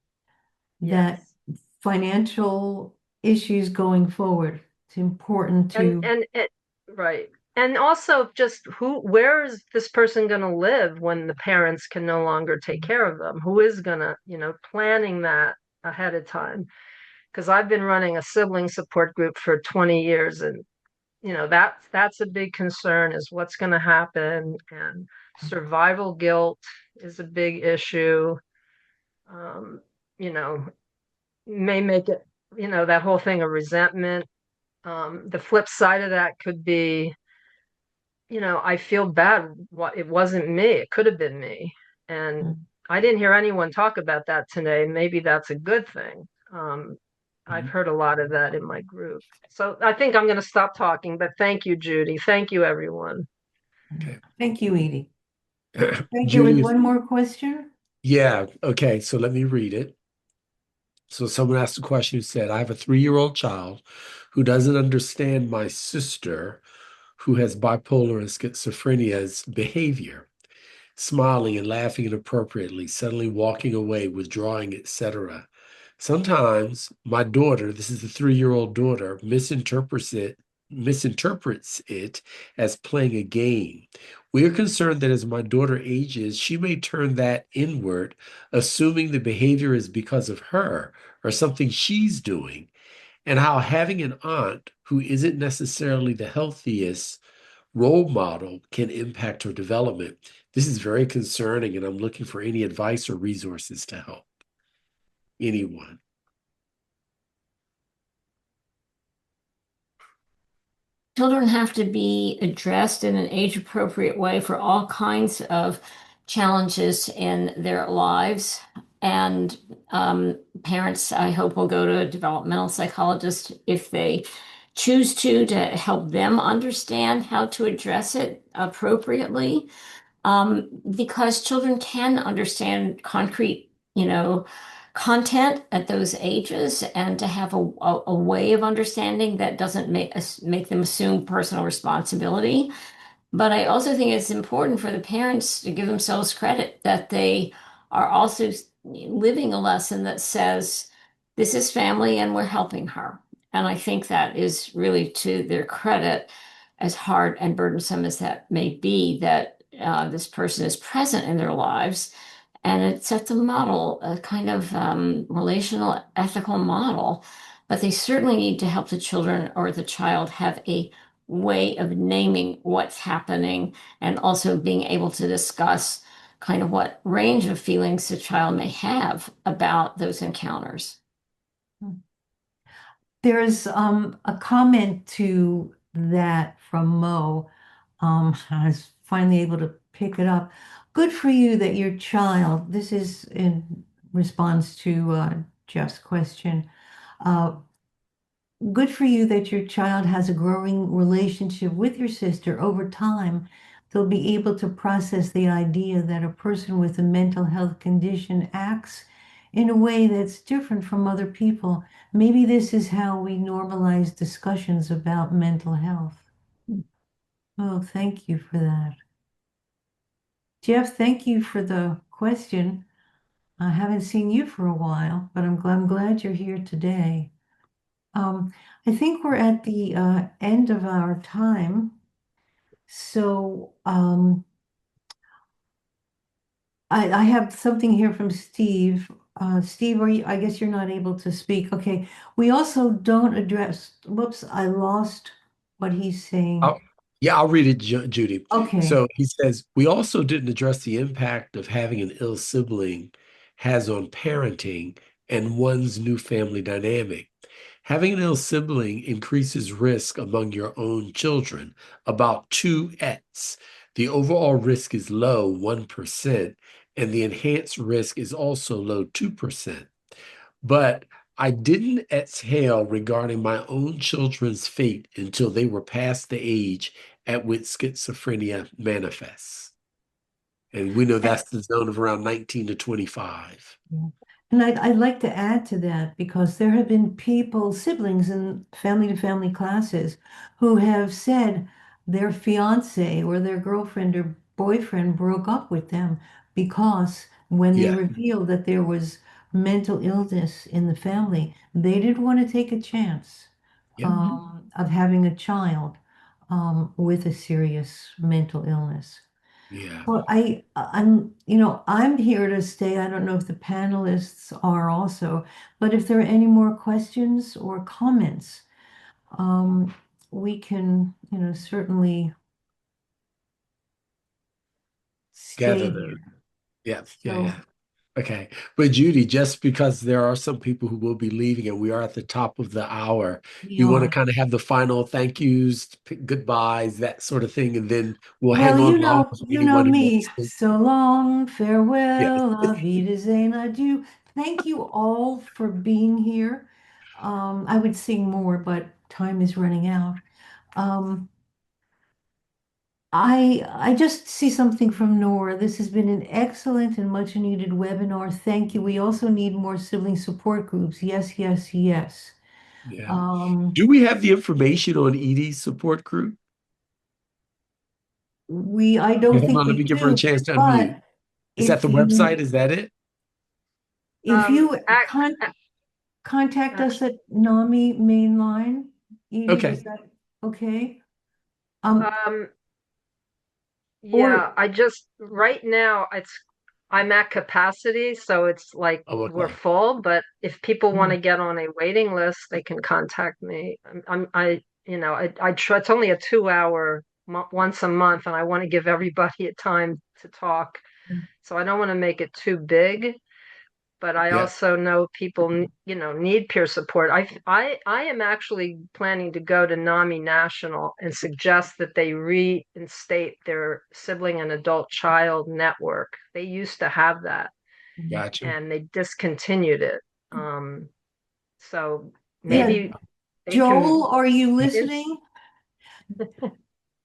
that Yes. financial issues going forward, it's important And to, and it right. And also just where is this person going to live when the parents can no longer take care of them? Who is going to, planning that ahead of time? Because I've been running a sibling support group for 20 years, and that's a big concern, is what's going to happen. And survival guilt is a big issue. um, you know may make it, that whole thing of resentment. The flip side of that could be, I feel bad, what, it wasn't me, it could have been me. And I didn't hear anyone talk about that today. Maybe that's a good thing. I've heard a lot of that in my group. So I think I'm going to stop talking, but thank you, Judy. Thank you, everyone. Okay. Thank you, Edie. Right, there was Judy, one more question. yeah, okay, so let me read it. So someone asked a question who said, I have a 3-year-old child who doesn't understand my sister who has bipolar and schizophrenia's behavior, smiling and laughing inappropriately, suddenly walking away, withdrawing, etc. Sometimes my daughter, this is the 3-year-old daughter, misinterprets it as playing a game. We are concerned that as my daughter ages, she may turn that inward, assuming the behavior is because of her or something she's doing, and how having an aunt who isn't necessarily the healthiest role model can impact her development. This is very concerning, and I'm looking for any advice or resources to help anyone. Children have to be addressed in an age-appropriate way for all kinds of challenges in their lives. And parents, I hope, will go to a developmental psychologist if they choose to help them understand how to address it appropriately. Because children can understand concrete, content at those ages, and to have a way of understanding that doesn't make them assume personal responsibility. But I also think it's important for the parents to give themselves credit that they are also living a lesson that says, this is family and we're helping her. And I think that is really to their credit, as hard and burdensome as that may be, that this person is present in their lives. And it sets a model, a kind of relational, ethical model. But they certainly need to help the children or the child have a way of naming what's happening, and also being able to discuss kind of what range of feelings the child may have about those encounters. There's a comment to that from Mo. I was finally able to pick it up. Good for you that your child, this is in response to Jeff's question. Uh, Good for you that your child has a growing relationship with your sister. Over time, they'll be able to process the idea that a person with a mental health condition acts in a way that's different from other people. Maybe this is how we normalize discussions about mental health. Oh, thank you for that. Jeff, thank you for the question. I haven't seen you for a while, but I'm glad you're here today. I think we're at the end of our time. So I have something here from Steve. Steve, I guess you're not able to speak. Okay. We also don't address, whoops, I lost what he's saying. Yeah, I'll read it, Judy. Okay. So he says, we also didn't address the impact of having an ill sibling has on parenting and one's new family dynamic. Having an ill sibling increases risk among your own children, about 2x. The overall risk is low, 1%, and the enhanced risk is also low, 2%. But I didn't exhale regarding my own children's fate until they were past the age at which schizophrenia manifests. And we know that's the zone of around 19 to 25. Yeah. And I'd like to add to that because there have been people, siblings in family-to-family classes, who have said their fiance or their girlfriend or boyfriend broke up with them because when they Yeah. revealed that there was mental illness in the family, they didn't want to take a chance Yep. of having a child with a serious mental illness. Yeah. Well, I'm here to stay. I don't know if the panelists are also, but if there are any more questions or comments, we can, certainly stay Gather there. here. Yeah. Yeah. So, Yeah. Okay. But Judy, just because there are some people who will be leaving and we are at the top of the hour, we you want to are. kind of have the final thank yous, goodbyes, that sort of thing, and then we'll Well, hang on long for you know anyone who me. wants to. So long, Yes. farewell, auf Wiedersehen, adieu. Thank you all for being here. I would sing more, but time is running out. Um, I just see something from Nora. This has been an excellent and much needed webinar. Thank you. We also need more sibling support groups. Yes, yes, yes. Yeah. Um, Do we have the information on Edie's support group? I don't Hold think on, let we me give her a do, chance to unmute. but Is that if the website? you Is that it? if you Ac- contact us Actually, at NAMI mainline, Edie, Okay. is that okay? Um, um, or yeah, right now I'm at capacity, so it's like Oh, we're okay. full, but if people want mm, to get on a waiting list, they can contact me. I try, it's only a 2 hour once a month, and I want to give everybody a time to talk. mm, So I don't want to make it too big, but I Yeah. also know people, need peer support. I am actually planning to go to NAMI National and suggest that they reinstate their sibling and adult child network. They used to have that mm. Gotcha. and they discontinued it. Um, so Yeah, maybe they can. Joel, are you ins- listening?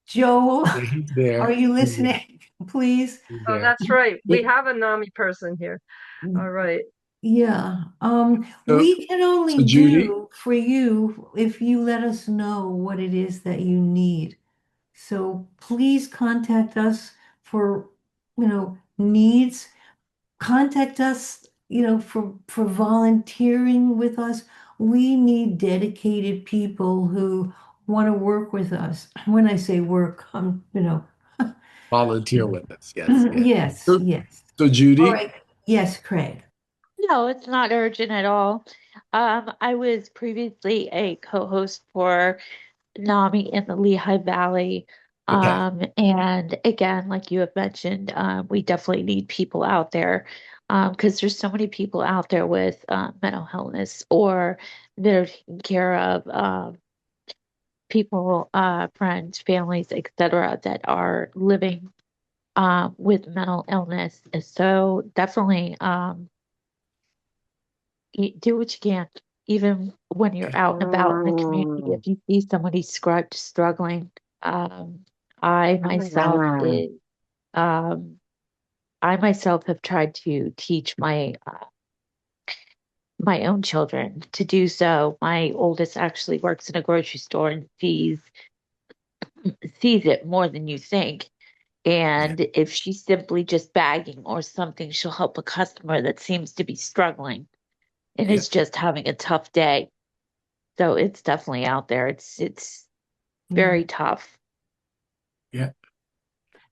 Joel, Yeah, he's are there. you He's there. listening? Please. He's Oh, there. that's right. So, We have a NAMI person here. All right. Yeah, so, we can only so Judy, do for you if you let us know what it is that you need. So please contact us for, needs. Contact us, for volunteering with us. We need dedicated people who want to work with us. When I say work, volunteer with us. Yes, yes. yes, So, yes. so All Judy, right. Yes, Craig. No, it's not urgent at all. I was previously a co-host for NAMI in the Lehigh Valley. okay. And again, like you have mentioned, we definitely need people out there because there's so many people out there with mental illness or that are taking care of people, friends, families, etc., that are living with mental illness. And so definitely. You do what you can, even when you're Okay. out and about in the community. If you see somebody struggling, um, I myself is, um, I myself have tried to teach my own children to do so. My oldest actually works in a grocery store and sees it more than you think. Yeah. And if she's simply just bagging or something, she'll help a customer that seems to be struggling and Yeah. is just having a tough day. So it's definitely out there. It's Yeah. very tough. Yeah.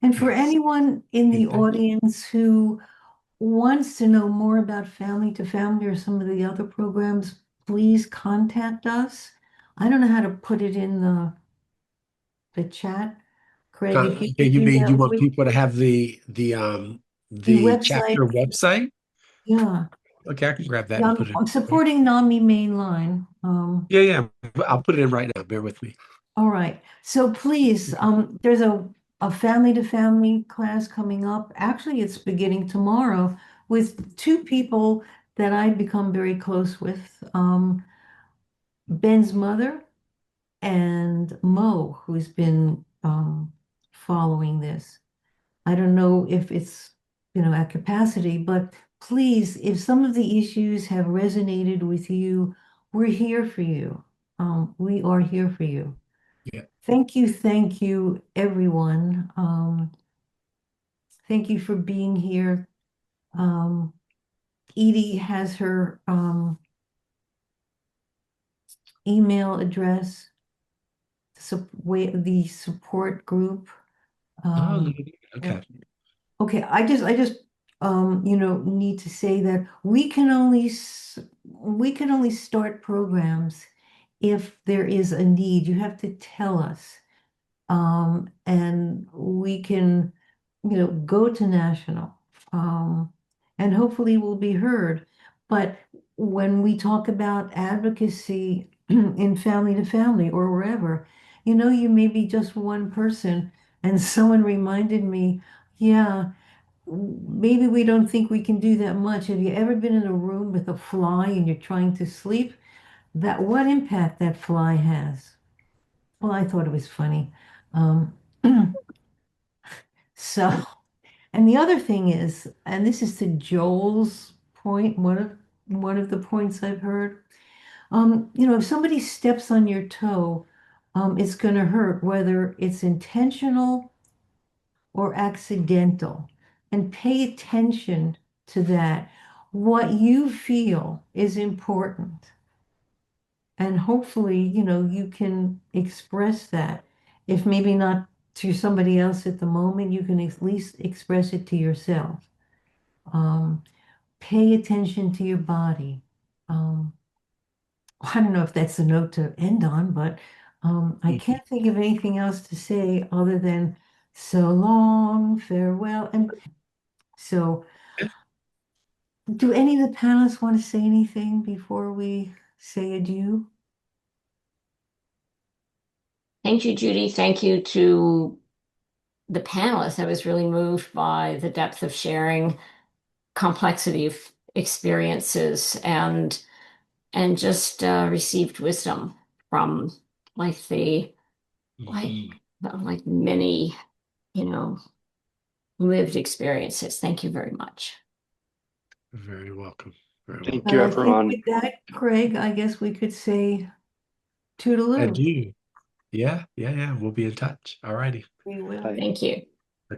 And for Yes. anyone in Okay, the thank you. audience who wants to know more about Family to Family or some of the other programs, please contact us. I don't know how to put it in the chat. Craig, if you Okay, could you do mean you that, want would people to have the the the chapter website, website? yeah. Okay, I can grab that Yeah, and I'm, put it I'm in. supporting NAMI mainline. Yeah, yeah. I'll put it in right now. Bear with me. All right. So please, there's a family to family class coming up. Actually, it's beginning tomorrow with two people that I've become very close with. Ben's mother and Mo, who's been following this. I don't know if it's, at capacity, but please, if some of the issues have resonated with you, we're here for you. We are here for you. Yeah. Thank you, everyone. Thank you for being here. Um, Edie has her email address, the support group. Oh, Um, okay. okay, I just need to say that we can only start programs if there is a need. You have to tell us. And we can, go to national, um, and hopefully we'll be heard. But when we talk about advocacy in family to family or wherever, you may be just one person. And someone reminded me, yeah, maybe we don't think we can do that much. Have you ever been in a room with a fly and you're trying to sleep? that what impact that fly has. Well, I thought it was funny. Um, so, and the other thing is, and this is to Joel's point, one of the points I've heard. If somebody steps on your toe, it's going to hurt, whether it's intentional or accidental. And pay attention to that. What you feel is important. And hopefully, you can express that. If maybe not to somebody else at the moment, you can at least express it to yourself. Um, Pay attention to your body. Um, I don't know if that's the note to end on, but I can't think of anything else to say other than so long, farewell. And so, do any of the panelists want to say anything before we say adieu? Thank you, Judy. Thank you to the panelists. I was really moved by the depth of sharing, complexity of experiences, and just received wisdom from like the like many, lived experiences. Thank you very much. Very welcome. Very Thank welcome. you, I think everyone. with that, Craig, I guess we could say toodaloo. Adieu. Yeah. We'll be in touch. All righty. We will. Bye. Thank you.